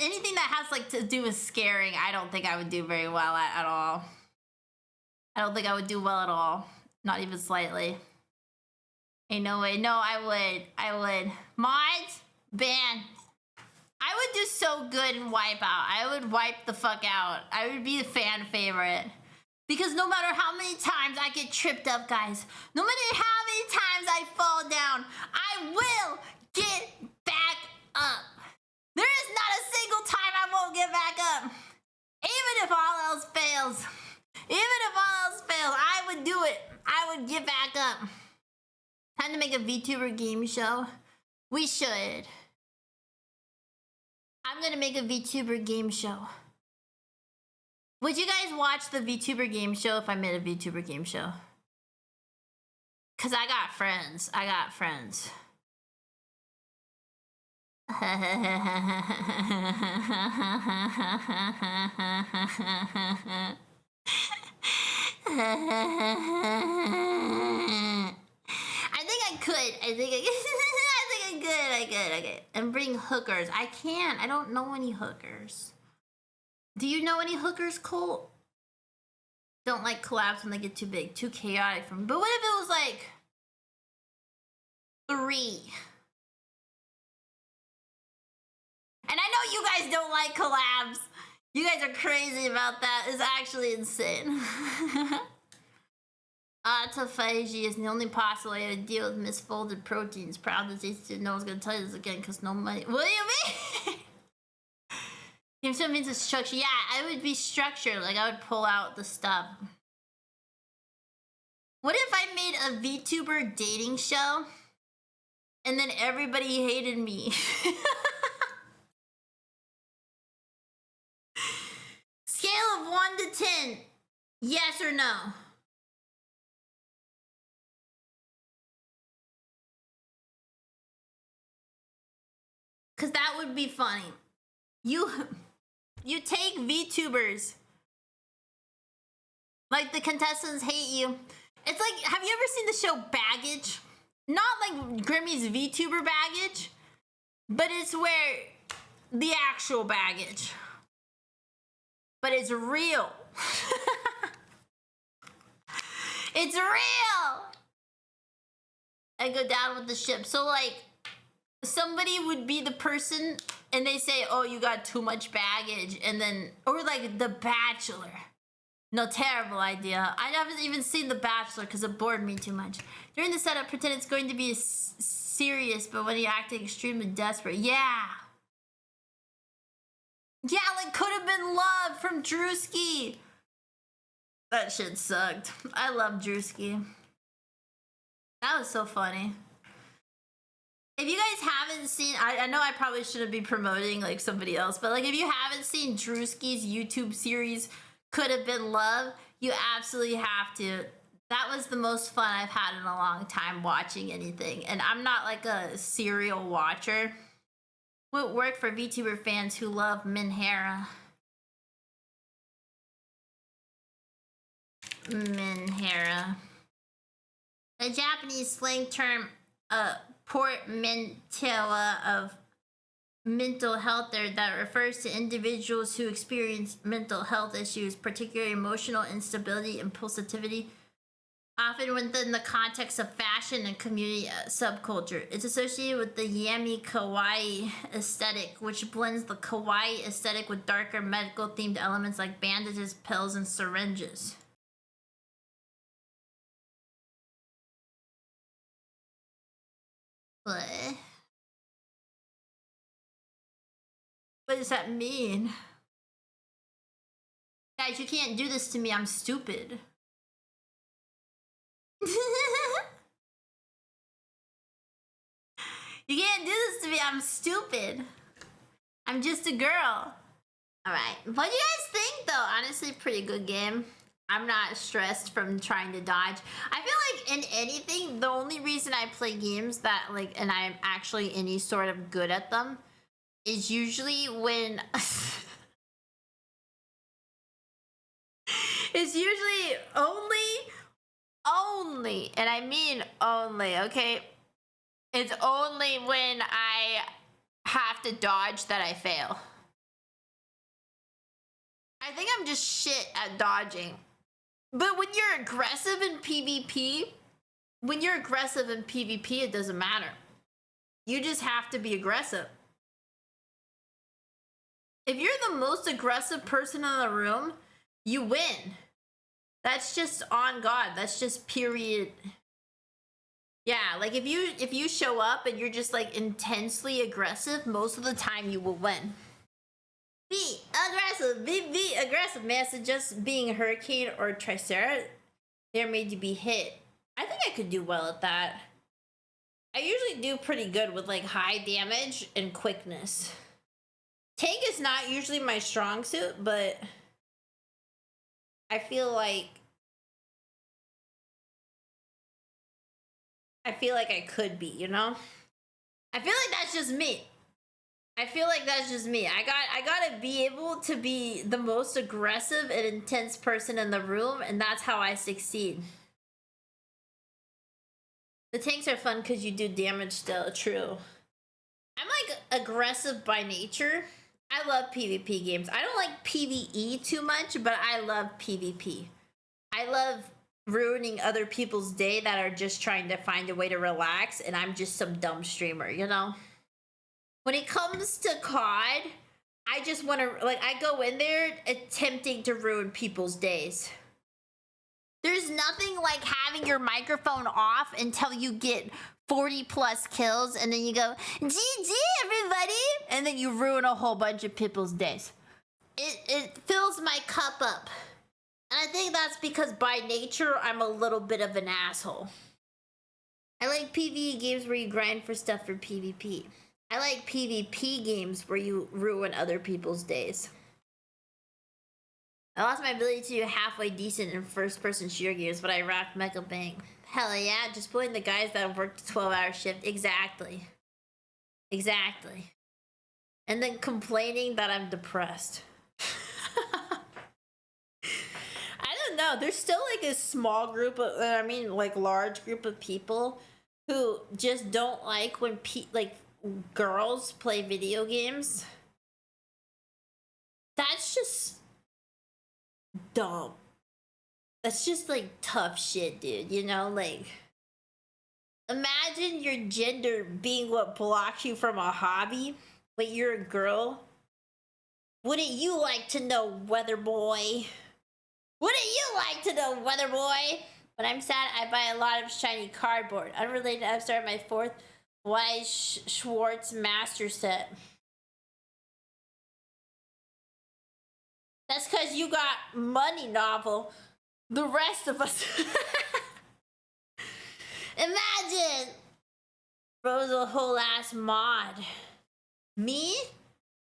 Anything that has, like, to do with scaring, I don't think I would do very well at all. I don't think I would do well at all. Not even slightly. Ain't no way. No, I would. Mods? Ban. I would do so good in Wipeout. I would wipe the fuck out. I would be the fan favorite. Because no matter how many times I get tripped up, guys, no matter how many times I fall down, I will get back up. There is not a single time I won't get back up. Even if all else fails. Even if all else fails, I would do it. I would get back up. Time to make a VTuber game show. We should. I'm gonna make a VTuber game show. Would you guys watch the VTuber game show if I made a VTuber game show? Cause I got friends. I got friends. I could. And bring hookers. I can't. I don't know any hookers. Do you know any hookers, Colt? Don't like collabs when they get too big. Too chaotic for me. But what if it was like 3? And I know you guys don't like collabs. You guys are crazy about that. It's actually insane. Autophagy is the only possible way to deal with misfolded proteins. Proud disease. No one's gonna tell you this again because no money. What do you mean? Game show means a structure. Yeah, I would be structured. Like, I would pull out the stuff. What if I made a VTuber dating show and then everybody hated me? Scale of 1 to 10. Yes or no? Cause that would be funny. You take VTubers. Like, the contestants hate you. It's like, have you ever seen the show Baggage? Not like Grimmy's VTuber Baggage, but it's where the actual baggage. But it's real. It's real. I go down with the ship. So, like, somebody would be the person and they say, oh, you got too much baggage. And then, or like The Bachelor. No, terrible idea. I haven't even seen The Bachelor because it bored me too much. During the setup, pretend it's going to be serious, but when you're acting extremely desperate. Yeah. Yeah, like Could Have Been Love from Drewski. That shit sucked. I love Drewski. That was so funny. If you guys haven't seen, I know I probably shouldn't be promoting like somebody else, but like if you haven't seen Drewski's YouTube series, Could Have Been Love, you absolutely have to. That was the most fun I've had in a long time watching anything. And I'm not like a serial watcher. Would work for VTuber fans who love Minhara. Minhara. A Japanese slang term, portmanteau of mental health there that refers to individuals who experience mental health issues, particularly emotional instability, impulsivity, often within the context of fashion and community subculture. It's associated with the yummy kawaii aesthetic, which blends the kawaii aesthetic with darker medical themed elements like bandages, pills, and syringes. What? What does that mean? Guys, you can't do this to me. I'm stupid. You can't do this to me. I'm stupid. I'm just a girl. Alright. What do you guys think, though? Honestly, pretty good game. I'm not stressed from trying to dodge. I feel like in anything, the only reason I play games that, like, and I'm actually any sort of good at them is usually when... it's usually only, and I mean only, okay? It's only when I have to dodge that I fail. I think I'm just shit at dodging. But when you're aggressive in PvP, it doesn't matter. You just have to be aggressive. If you're the most aggressive person in the room, you win. That's just on God. That's just period. Yeah, like if you show up and you're just like intensely aggressive, most of the time you will win. Be aggressive, be aggressive, man. So just being a hurricane or a tricera, they're made to be hit. I think I could do well at that. I usually do pretty good with like high damage and quickness. Tank is not usually my strong suit, but I feel like I could be, you know? I feel like that's just me. I gotta be able to be the most aggressive and intense person in the room, and that's how I succeed. The tanks are fun because you do damage still, true. I'm like aggressive by nature. I love PvP games. I don't like PvE too much, but I love PvP. I love ruining other people's day that are just trying to find a way to relax, and I'm just some dumb streamer, you know? When it comes to COD, I just want to, like, I go in there attempting to ruin people's days. There's nothing like having your microphone off until you get 40 plus kills, and then you go, GG everybody, and then you ruin a whole bunch of people's days. It fills my cup up. And I think that's because by nature, I'm a little bit of an asshole. I like PvE games where you grind for stuff for PvP. I like PvP games where you ruin other people's days. I lost my ability to do halfway decent in first-person shooter games, but I rocked Mecha Bang. Hell yeah, just pulling the guys that have worked a 12-hour shift. Exactly. Exactly. And then complaining that I'm depressed. I don't know. There's still like a small group of, like large group of people who just don't like when girls play video games. That's just dumb. That's just like tough shit, dude. You know, like imagine your gender being what blocks you from a hobby, but you're a girl. Wouldn't you like to know, weather boy? Wouldn't you like to know, weather boy? When I'm sad, I buy a lot of shiny cardboard. Unrelated, I've started my 4th Wise Schwartz master set. That's because you got money, novel. The rest of us. Imagine. Bro's a whole ass mod. Me?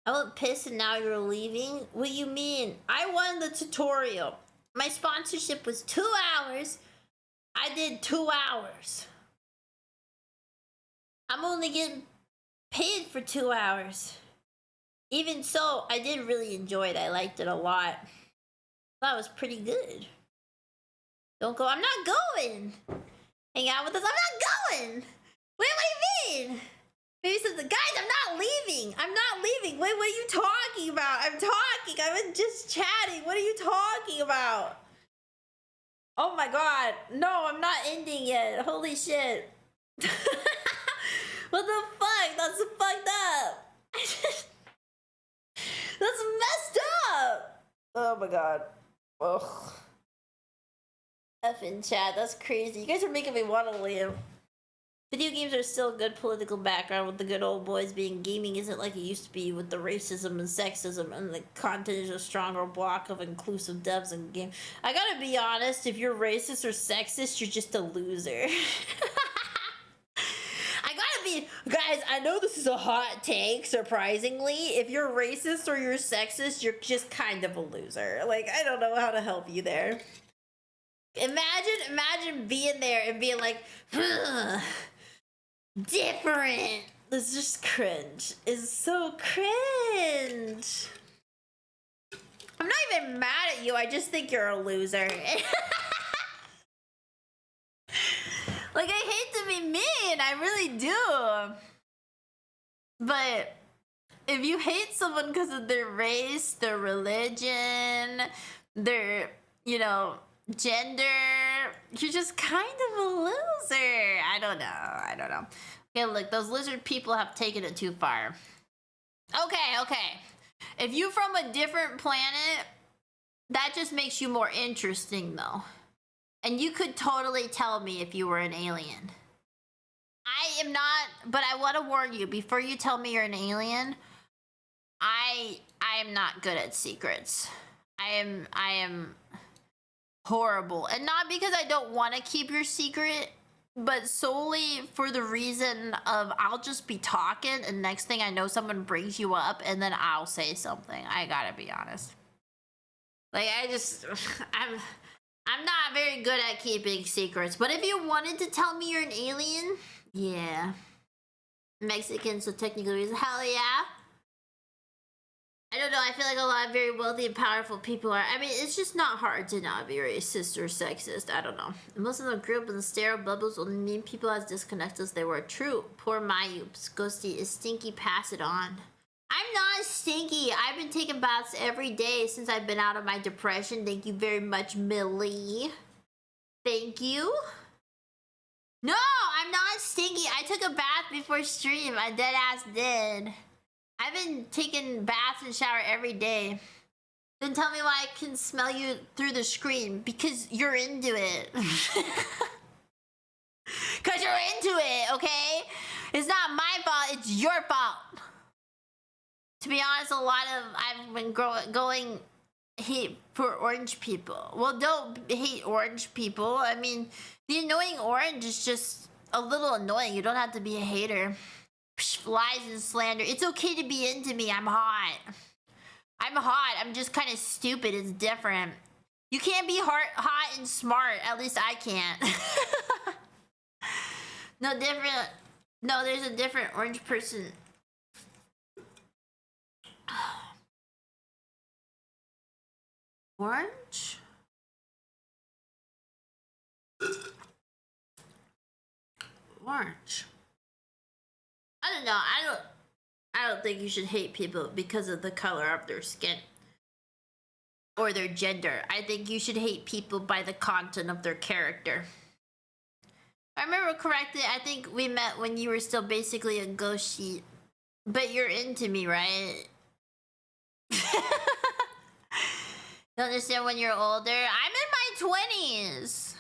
I went piss and now you're leaving? What do you mean? I won the tutorial. My sponsorship was 2 hours. I did 2 hours. I'm only getting paid for 2 hours. Even so, I did really enjoy it. I liked it a lot. That was pretty good. Don't go. I'm not going. Hang out with us. I'm not going. What do you mean? Maybe something. Guys, I'm not leaving. I'm not leaving. Wait, what are you talking about? I'm talking. I'm just chatting. What are you talking about? Oh my god. No, I'm not ending yet. Holy shit. What the fuck? That's fucked up. That's messed up. Oh my god. Ugh. Effing chat. That's crazy. You guys are making me want to leave. Video games are still a good political background with the good old boys being gaming isn't like it used to be with the racism and sexism, and the content is a stronger block of inclusive devs in game. I gotta be honest, if you're racist or sexist, you're just a loser. I gotta be, guys, I know this is a hot take, surprisingly. If you're racist or you're sexist, you're just kind of a loser. Like, I don't know how to help you there. Imagine being there and being like, different. It's just cringe. It's so cringe. I'm not even mad at you. I just think you're a loser. Like, I hate to be mean. I really do. But if you hate someone because of their race, their religion, their, you know, gender, you're just kind of a loser. I don't know. Okay, look, those lizard people have taken it too far. Okay. If you're from a different planet, that just makes you more interesting, though. And you could totally tell me if you were an alien. I am not, but I want to warn you, before you tell me you're an alien, I am not good at secrets. I am horrible. And not because I don't want to keep your secret, but solely for the reason of I'll just be talking and next thing I know someone brings you up and then I'll say something. I gotta be honest. Like, I'm not very good at keeping secrets, but if you wanted to tell me you're an alien, yeah. Mexican, so technically, hell yeah. I don't know, I feel like a lot of very wealthy and powerful people are. I mean, it's just not hard to not be racist or sexist. I don't know. Most of them grew up in the sterile bubbles only mean people as disconnected as they were. True. Poor Mayups. Ghosty is stinky, pass it on. I'm not stinky. I've been taking baths every day since I've been out of my depression. Thank you very much, Millie. Thank you. No, I'm not stinky. I took a bath before stream. I dead ass did. I've been taking baths and shower every day. Then tell me why I can smell you through the screen. Because you're into it. Because you're into it, okay? It's not my fault, it's your fault. To be honest, I've been going hate for orange people. Well, don't hate orange people. I mean, the annoying orange is just a little annoying. You don't have to be a hater. Lies and slander. It's okay to be into me. I'm hot. I'm just kind of stupid. It's different. You can't be hot and smart. At least I can't. No, different. No, there's a different orange person. Orange? Orange. I don't know. I don't think you should hate people because of the color of their skin or their gender. I think you should hate people by the content of their character. If I remember correctly, I think we met when you were still basically a Ghosty, but you're into me, right? You understand when you're older? I'm in my 20s.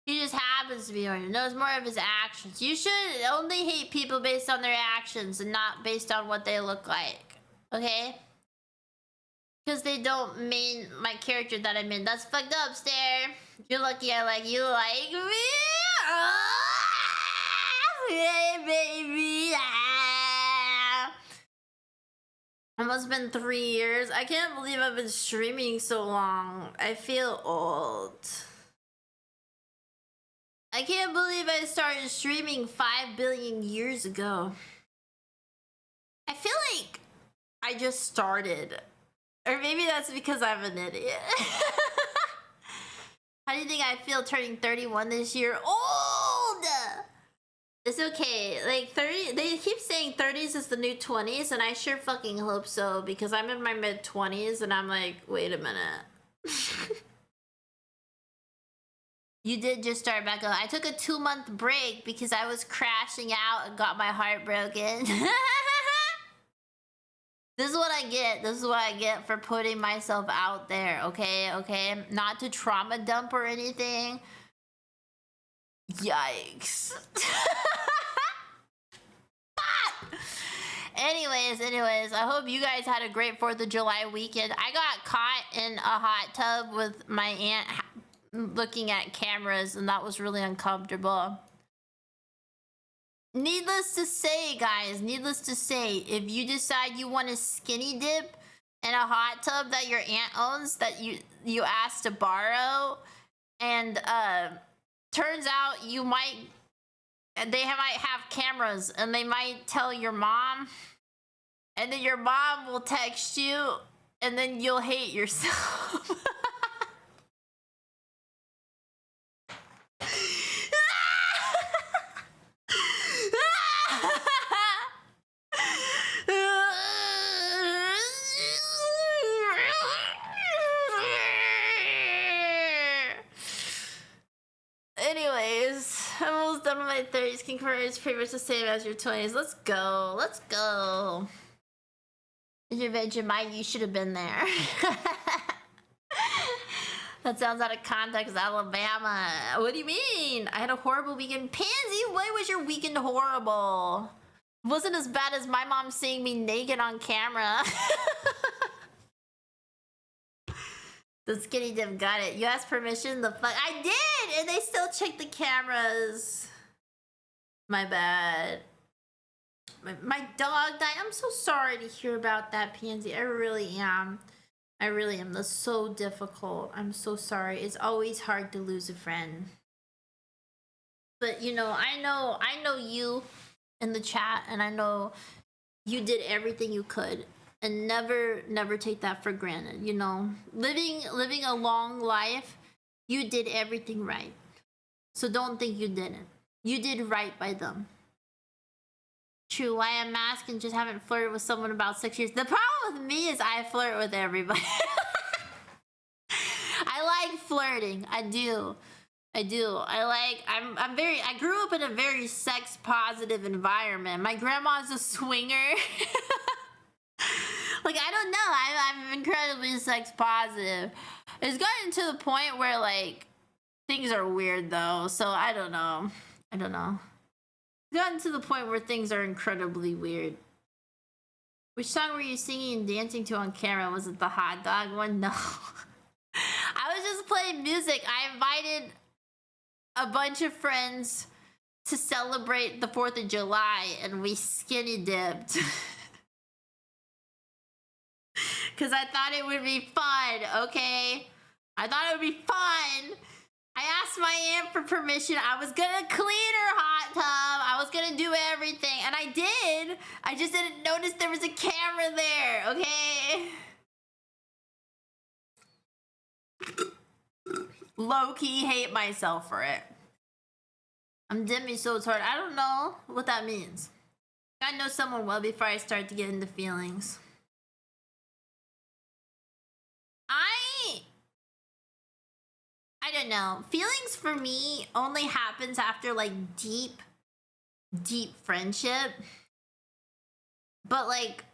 He just happens to be orange. No, it's more of his actions. You should only hate people based on their actions and not based on what they look like. Okay? Because they don't mean my character that I'm in. That's fucked up, Stare. You're lucky I like you like me. Oh, hey, baby. Ah. Almost been 3 years. I can't believe I've been streaming so long. I feel old. I can't believe I started streaming 5 billion years ago. I feel like I just started. Or maybe that's because I'm an idiot. How do you think I feel turning 31 this year? Old! It's okay. Like 30, they keep saying 30s is the new 20s, and I sure fucking hope so because I'm in my mid 20s and I'm like, wait a minute. You did just start back up. I took a 2-month break because I was crashing out and got my heart broken. This is what I get. This is what I get for putting myself out there, okay? Okay? Not to trauma dump or anything. Yikes. Anyways, I hope you guys had a great 4th of July weekend. I got caught in a hot tub with my aunt looking at cameras, and that was really uncomfortable. Needless to say, guys, if you decide you want to skinny dip in a hot tub that your aunt owns that you asked to borrow, and turns out they might have cameras and they might tell your mom, and then your mom will text you, and then you'll hate yourself. Anyways, I'm almost done with my 30s. Can confirm it's pretty much the same as your 20s. Let's go. Let's go. Your Vegemite, you should have been there. That sounds out of context, Alabama. What do you mean? I had a horrible weekend. Pansy, why was your weekend horrible? It wasn't as bad as my mom seeing me naked on camera. The skinny dip got it. You asked permission? The fuck? I did! And they still checked the cameras. My bad. My dog died. I'm so sorry to hear about that, Pansy. I really am. I really am. That's so difficult. I'm so sorry. It's always hard to lose a friend. But you know, I know you in the chat, and I know you did everything you could. And never take that for granted, you know. Living a long life, you did everything right. So don't think you didn't. You did right by them. True, I am masked and just haven't flirted with someone about 6 years. The problem with me is I flirt with everybody. I like flirting. I do. I grew up in a very sex positive environment. My grandma's a swinger. Like, I don't know. I'm incredibly sex positive. It's gotten to the point where, like, things are weird, though. So, I don't know. It's gotten to the point where things are incredibly weird. Which song were you singing and dancing to on camera? Was it the hot dog one? No. I was just playing music. I invited a bunch of friends to celebrate the 4th of July, and we skinny dipped. Because I thought it would be fun, okay? I thought it would be fun. I asked my aunt for permission. I was gonna clean her hot tub. I was gonna do everything. And I did. I just didn't notice there was a camera there, okay? Low-key hate myself for it. I'm dimming so it's hard. I don't know what that means. I know someone well before I start to get into feelings. I don't know. Feelings for me only happens after like deep friendship. But like,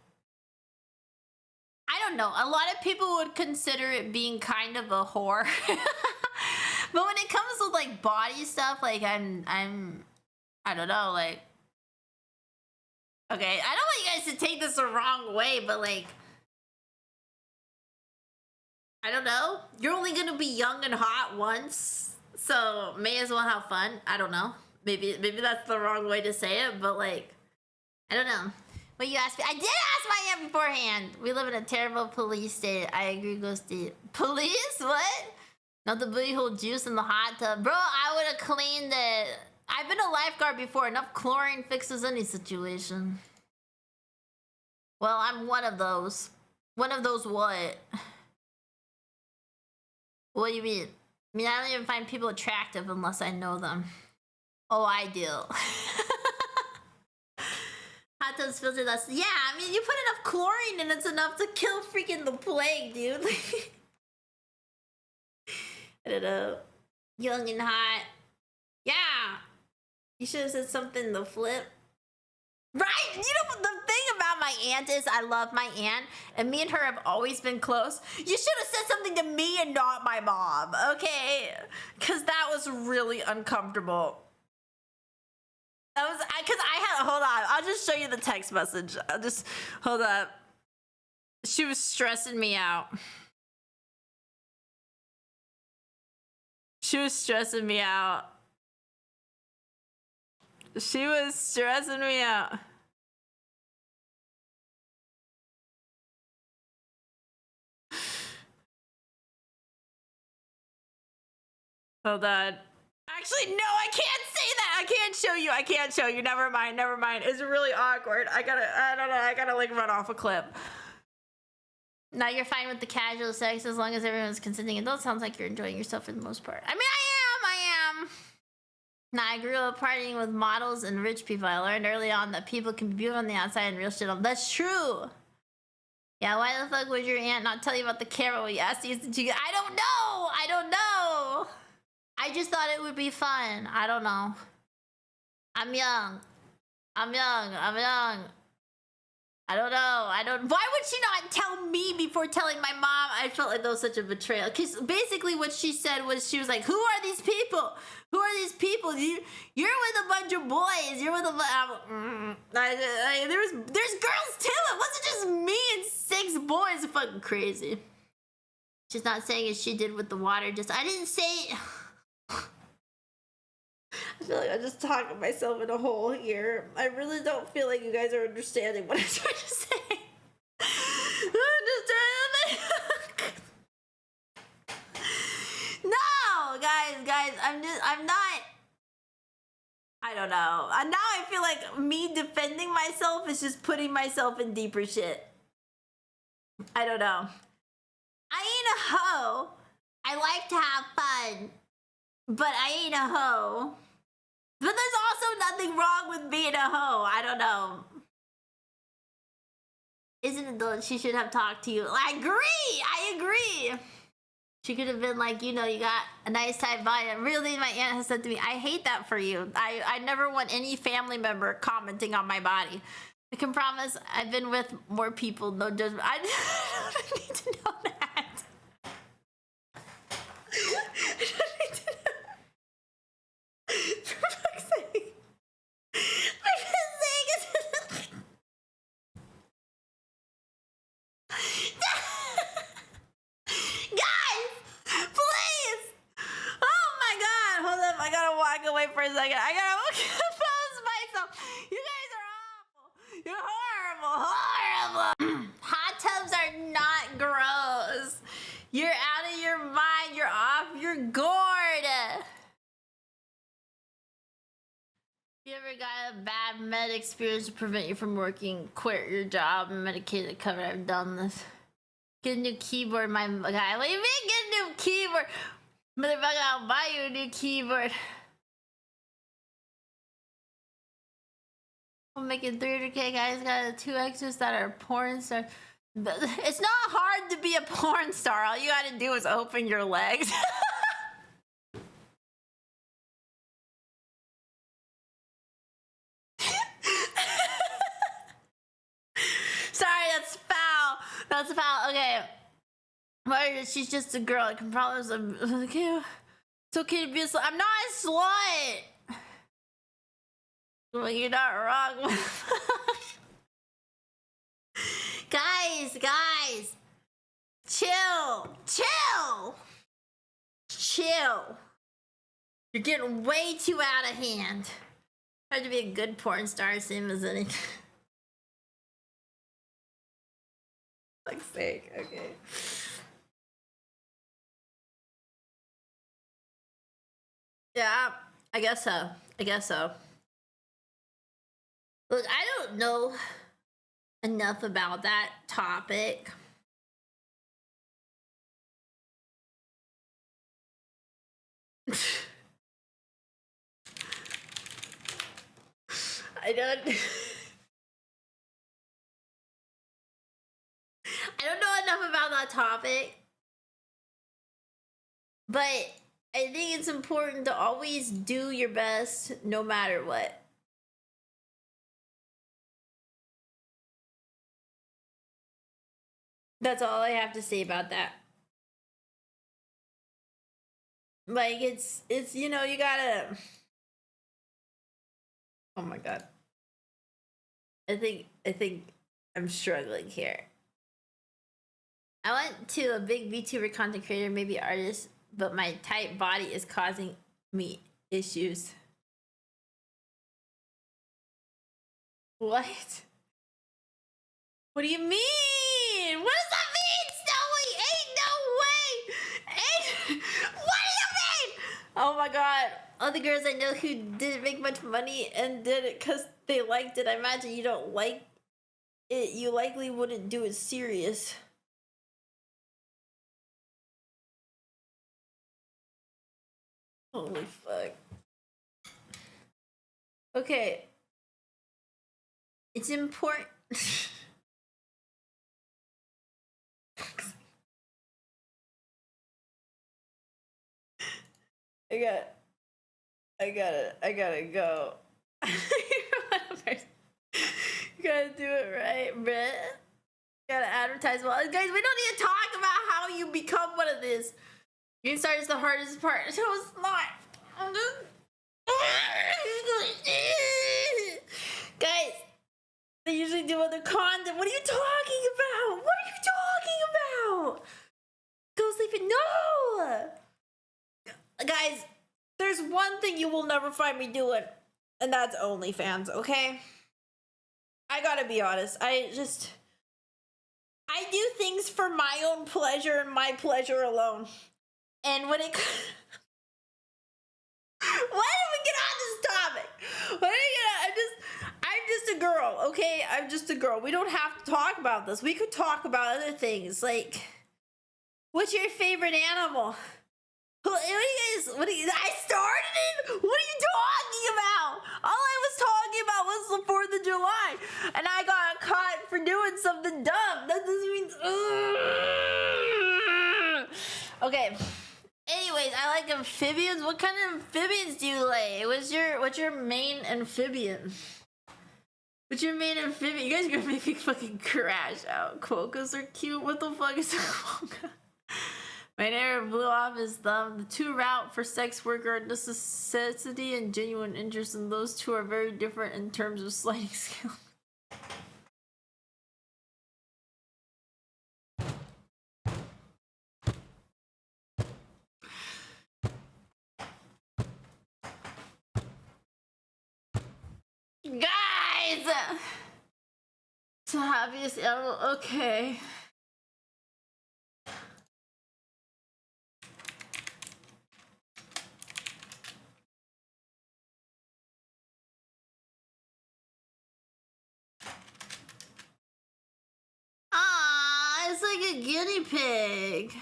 I don't know. A lot of people would consider it being kind of a whore. But when it comes with like body stuff, like I don't know, like, okay, I don't want you guys to take this the wrong way, but like, I don't know. You're only gonna be young and hot once, so may as well have fun. I don't know. Maybe that's the wrong way to say it, but like, I don't know. What you asked me? I did ask my aunt beforehand. We live in a terrible police state. I agree, Ghosty. Police? What? Not the booty hole juice in the hot tub. Bro, I would have cleaned it. I've been a lifeguard before. Enough chlorine fixes any situation. Well, I'm one of those. One of those what? What do you mean? I mean, I don't even find people attractive unless I know them. Oh, I do. hot tub's filter less. Yeah, I mean, you put enough chlorine and it's enough to kill freaking the plague, dude. I don't know. Young and hot. Yeah. You should have said something to flip. Right? You know, the thing about my aunt is I love my aunt, and me and her have always been close. You should have said something to me and not my mom, okay? Because that was really uncomfortable. That was, because I had, hold on, I'll just show you the text message. I'll just, hold up. She was stressing me out. She was stressing me out. She was stressing me out. Hold on. Actually, no, I can't say that. I can't show you. I can't show you. Never mind. Never mind. It's really awkward. I don't know. I gotta like run off a clip. Now you're fine with the casual sex as long as everyone's consenting adults. Sounds like you're enjoying yourself for the most part. I mean, I am. Now, I grew up partying with models and rich people. I learned early on that people can be beautiful on the outside and real shit on. That's true. Yeah, why the fuck would your aunt not tell you about the camera when you asked to use the chicken? I don't know. I don't know. I just thought it would be fun. I don't know. I'm young. I'm young. I'm young. I don't know. I don't. Why would she not tell me before telling my mom? I felt like that was such a betrayal. Because basically what she said was, she was like, who are these people? Who are these people? You're with a bunch of boys. You're with a there's girls too. It wasn't just me and 6 boys. It's fucking crazy. She's not saying as she did with the water. Just, I didn't say. I feel like I'm just talking myself in a hole here. I really don't feel like you guys are understanding what I'm trying to say. I'm just trying to... No, guys, I'm not... I don't know. Now I feel like me defending myself is just putting myself in deeper shit. I don't know. I ain't a hoe. I like to have fun. But I ain't a hoe. But there's also nothing wrong with being a hoe. I don't know. Isn't it though she should have talked to you? I agree. She could have been like, you know, you got a nice tight body. Really, my aunt has said to me, I hate that for you. I never want any family member commenting on my body. I can promise I've been with more people. No judgment. I don't need to know that. I don't need to know. For fuck's sake. For fuck's sake. Guys, please. Oh my god. Hold up. I gotta walk away for a second. I gotta compose myself. You guys are awful. You're horrible. Hot tubs are not gross. You're out of your mind. You're off your gourd. You ever got a bad med experience to prevent you from working? Quit your job and medicated cover. I've done this. Get a new keyboard, my guy. What do you mean get a new keyboard? Motherfucker, I'll buy you a new keyboard. I'm making 300K, guys. Got 2 extras that are porn stars. It's not hard to be a porn star. All you gotta do is open your legs. Sorry, that's foul. That's foul. Okay. But she's just a girl. It can probably... Okay. It's okay to be a slut. I'm not a slut. Well, you're not wrong. Guys. Chill. You're getting way too out of hand. Hard to be a good porn star, same as any. Fuck's sake, okay. Yeah, I guess so. Look, I don't know enough about that topic. I don't... topic, but I think it's important to always do your best no matter what. That's all I have to say about that. Like it's you know, you gotta. Oh my god. I think I'm struggling here. I went to a big VTuber content creator, maybe artist, but my tight body is causing me issues. What? What do you mean? What does that mean, Snowy? Ain't no way! Ain't... What do you mean? Oh my god. All the girls I know who didn't make much money and did it because they liked it. I imagine you don't like it. You likely wouldn't do it serious. Holy fuck. Okay. It's important. I gotta go. You gotta do it right, bruh. You gotta advertise well. Guys, we don't need to talk about how you become one of this. Getting started is the hardest part. So it's not. I'm just... Guys, they usually do other content. What are you talking about? What are you talking about? Go sleep. No! Guys, there's one thing you will never find me doing, and that's OnlyFans, okay? I gotta be honest. I do things for my own pleasure and my pleasure alone. And when it... Why did we get on this topic? Why did we get on? I'm just a girl, okay? I'm just a girl. We don't have to talk about this. We could talk about other things, like... What's your favorite animal? I started it? What are you talking about? All I was talking about was the 4th of July. And I got caught for doing something dumb. That doesn't mean... Okay. Anyways, I like amphibians. What kind of amphibians do you like? What's your main amphibian? What's your main amphibian? You guys are gonna make me fucking crash out. Quokkas are cute. What the fuck is a quokka? My neighbor blew off his thumb. The two route for sex worker necessity and genuine interest, and those two are very different in terms of sliding scale. Guys! So obviously, okay. Ah, it's like a guinea pig.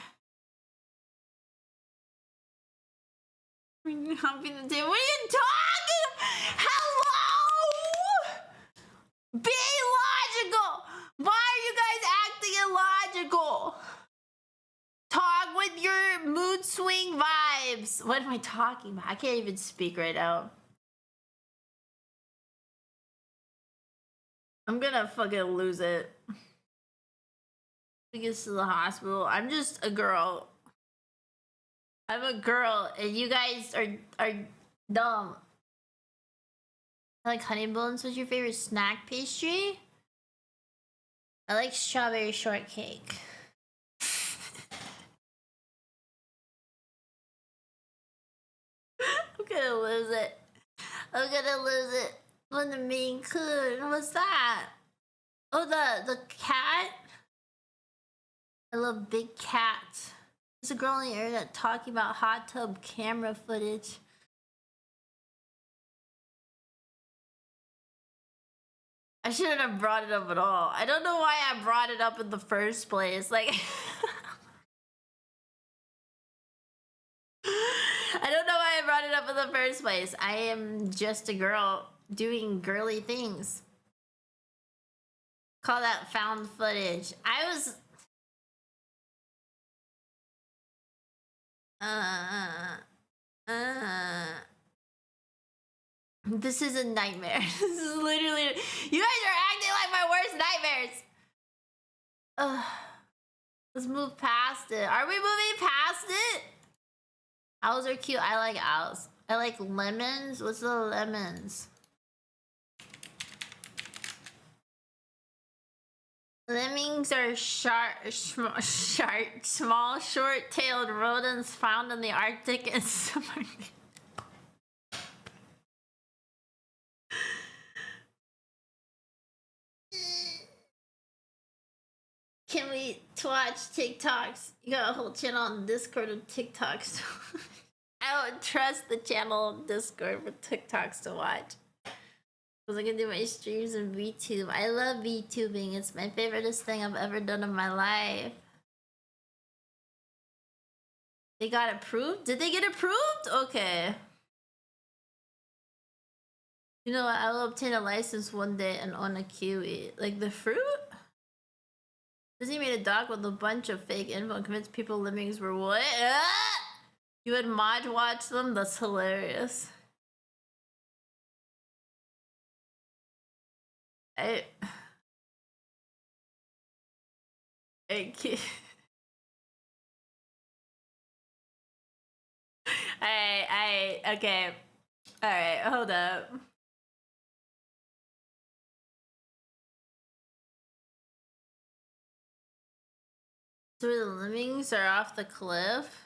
Humping the table. What are you talking? Hello? Be logical. Why are you guys acting illogical? Talk with your mood swing vibes. What am I talking about? I can't even speak right now. I'm gonna fucking lose it. He gets to the hospital. I'm just a girl. I'm a girl, and you guys are dumb. I like honey buns. What's your favorite snack pastry? I like strawberry shortcake. I'm gonna lose it. I'm gonna lose it. When the Maine Coon. What's that? Oh, the cat? I love big cats. There's a girl in the area talking about hot tub camera footage. I shouldn't have brought it up at all. I don't know why I brought it up in the first place. Like, I don't know why I brought it up in the first place. I am just a girl doing girly things. Call that found footage. Uh, uh. This is a nightmare. This is literally. You guys are acting like my worst nightmares. Ugh. Let's move past it. Are we moving past it? Owls are cute. I like owls. I like lemons. What's the lemons? Lemmings are small, short-tailed rodents found in the Arctic and summer. Can we watch TikToks? You got a whole channel on Discord of TikToks. I don't trust the channel on Discord for TikToks to watch. Because I can do my streams in VTube. I love VTubing. It's my favoriteest thing I've ever done in my life. They got approved? Did they get approved? Okay. You know what? I will obtain a license one day and own a kiwi. Like the fruit? Disney made a doc with a bunch of fake info and convinced people lemmings were what? You would mod watch them? That's hilarious. I can't. Okay. Alright, hold up. So the lemmings are off the cliff.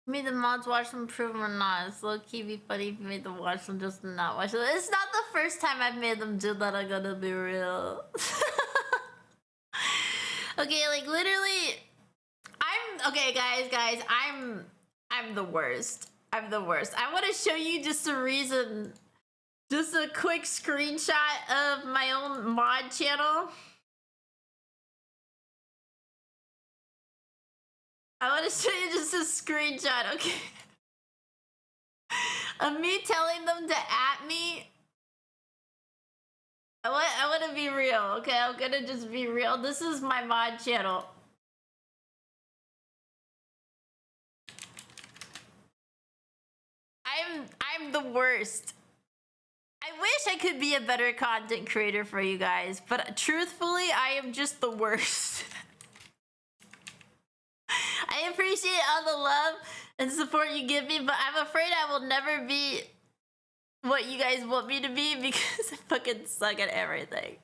Made the mods watch them prove them or not. It's low-key be funny if you made them watch them just not watch them. It's not the first time I've made them do that, I'm gonna be real. Okay, like literally okay guys, I'm the worst. I'm the worst. I wanna show you just a reason. Just a quick screenshot of my own mod channel. I want to show you just a screenshot, okay? Of me telling them to at me. I want to be real, okay? I'm gonna just be real. This is my mod channel. I'm the worst. I wish I could be a better content creator for you guys, but truthfully, I am just the worst. I appreciate all the love and support you give me, but I'm afraid I will never be what you guys want me to be because I fucking suck at everything.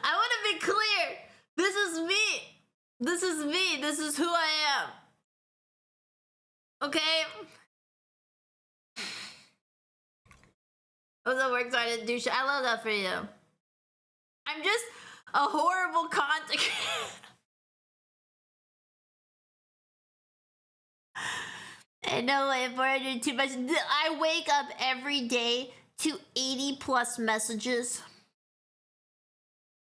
I wanna be clear. This is me. This is me. This is who I am. Okay? I was at work, so I didn't do shit. I love that for you. I'm just a horrible content creator. I know I'm bored too much. I wake up every day to 80 plus messages.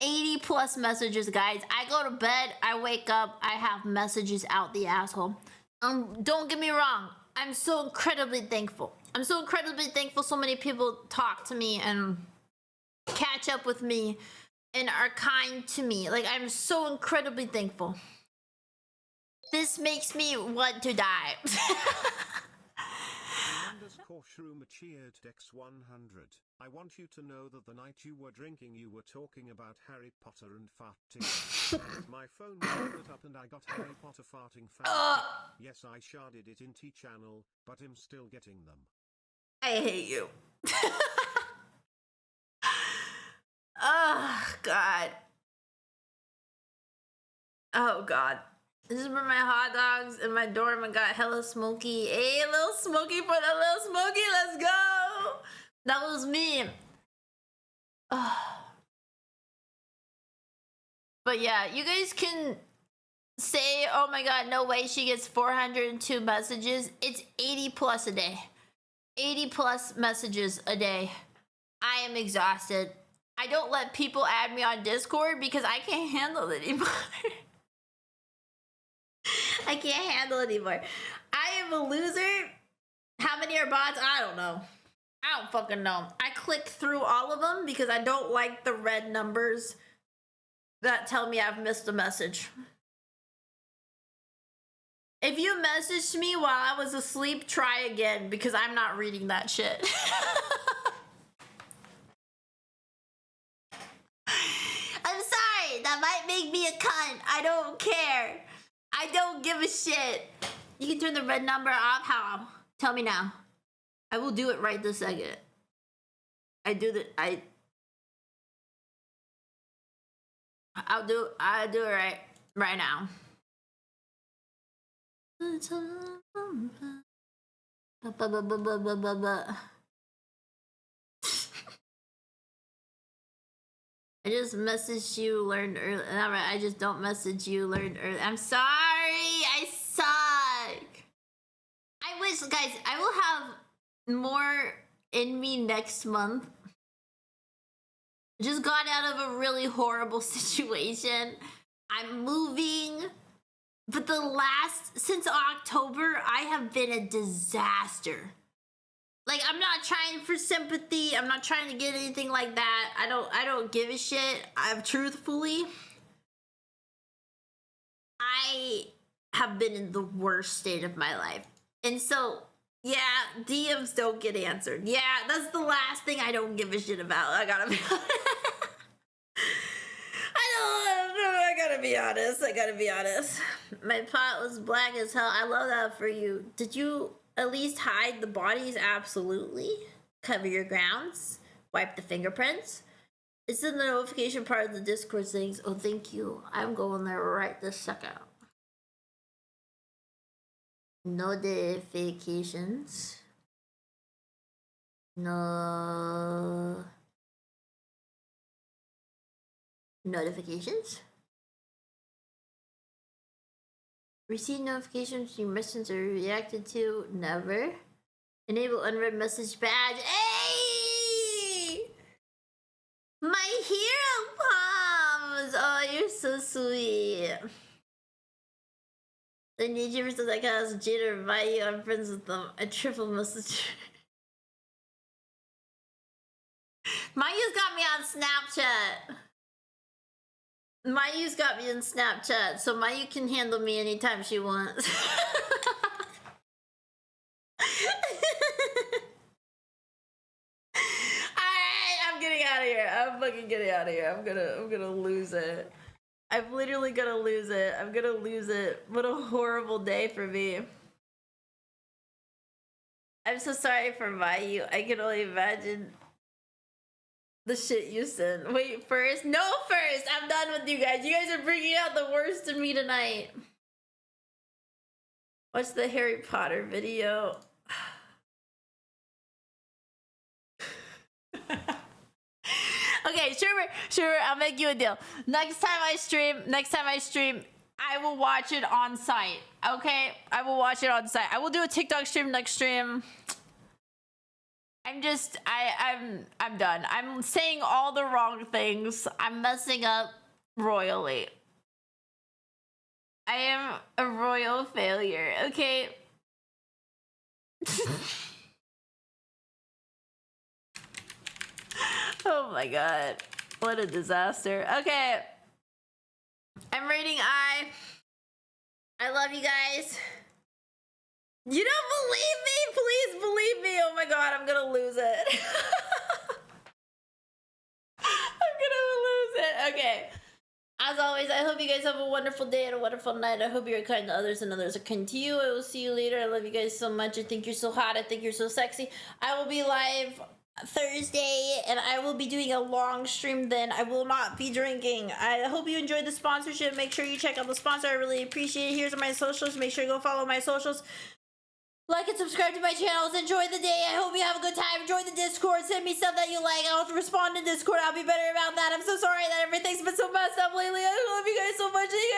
80 plus messages, guys. I go to bed, I wake up, I have messages out the asshole. Don't get me wrong. I'm so incredibly thankful. I'm so incredibly thankful so many people talk to me and catch up with me and are kind to me. Like, I'm so incredibly thankful. This makes me want to die. cheered X100. I want you to know that the night you were drinking you were talking about Harry Potter and farting. My phone pulled it up and I got Harry Potter farting fart. Yes, I sharded it in T-channel, but I'm still getting them. I hate you. Oh, God. Oh, God. This is where my hot dogs in my dorm and got hella smoky. Hey, little smoky for the little smoky. Let's go. That was me. Oh. But yeah, you guys can say, oh my God, no way she gets 402 messages. It's 80 plus a day. 80 plus messages a day. I am exhausted. I don't let people add me on Discord because I can't handle it anymore. I can't handle it anymore. I am a loser. How many are bots? I don't know. I don't fucking know. I click through all of them because I don't like the red numbers that tell me I've missed a message. If you messaged me while I was asleep, try again because I'm not reading that shit. I'm sorry, that might make me a cunt. I don't care. I don't give a shit. You can turn the red number off. How? Tell me now. I will do it right this second. I'll do it right now. I just messaged you, learned early. I just don't message you, learned early. I'm sorry, I suck. I wish, guys, I will have more in me next month. Just got out of a really horrible situation. I'm moving. But since October, I have been a disaster. Like, I'm not trying for sympathy. I'm not trying to get anything like that. I don't give a shit. Truthfully, I have been in the worst state of my life. And so, yeah, DMs don't get answered. Yeah, that's the last thing I don't give a shit about. I gotta be honest. I gotta be honest. My pot was black as hell. I love that for you. Did you at least hide the bodies? Absolutely. Cover your grounds. Wipe the fingerprints. It's in the notification part of the Discord things. Oh, thank you. I'm going there right this second. Notifications. No. Notifications. Receive notifications your messages are reacted to. Never. Enable unread message badge. Hey! My hero palms! Oh, you're so sweet. The YouTubers that cause Jada invite you. I'm friends with them. A triple message. Mayu's got me on Snapchat. Mayu's got me on Snapchat, so Mayu can handle me anytime she wants. Alright, I'm getting out of here. I'm fucking getting out of here. I'm gonna lose it. I'm literally gonna lose it. I'm gonna lose it. What a horrible day for me. I'm so sorry for Mayu. I can only imagine the shit you sent. Wait, first? No, first! I'm done with you guys. You guys are bringing out the worst in me tonight. Watch the Harry Potter video. Okay, sure, I'll make you a deal. Next time I stream, I will watch it on site. Okay? I will watch it on site. I will do a TikTok stream next stream. I'm done. I'm saying all the wrong things. I'm messing up royally. I am a royal failure, okay? Oh my god. What a disaster. Okay. I'm rating I. I love you guys. You don't believe me? Please believe me. Oh my god, I'm gonna lose it. I'm gonna lose it. Okay. As always, I hope you guys have a wonderful day and a wonderful night. I hope you're kind to others and others are kind to you. I will see you later. I love you guys so much. I think you're so hot. I think you're so sexy. I will be live Thursday and I will be doing a long stream then. I will not be drinking. I hope you enjoyed the sponsorship. Make sure you check out the sponsor. I really appreciate it. Here's my socials. Make sure you go follow my socials. Like and subscribe to my channels. Enjoy the day. I hope you have a good time. Enjoy the Discord. Send me stuff that you like. I'll respond to Discord. I'll be better about that. I'm so sorry that everything's been so messed up lately. I love you guys so much. You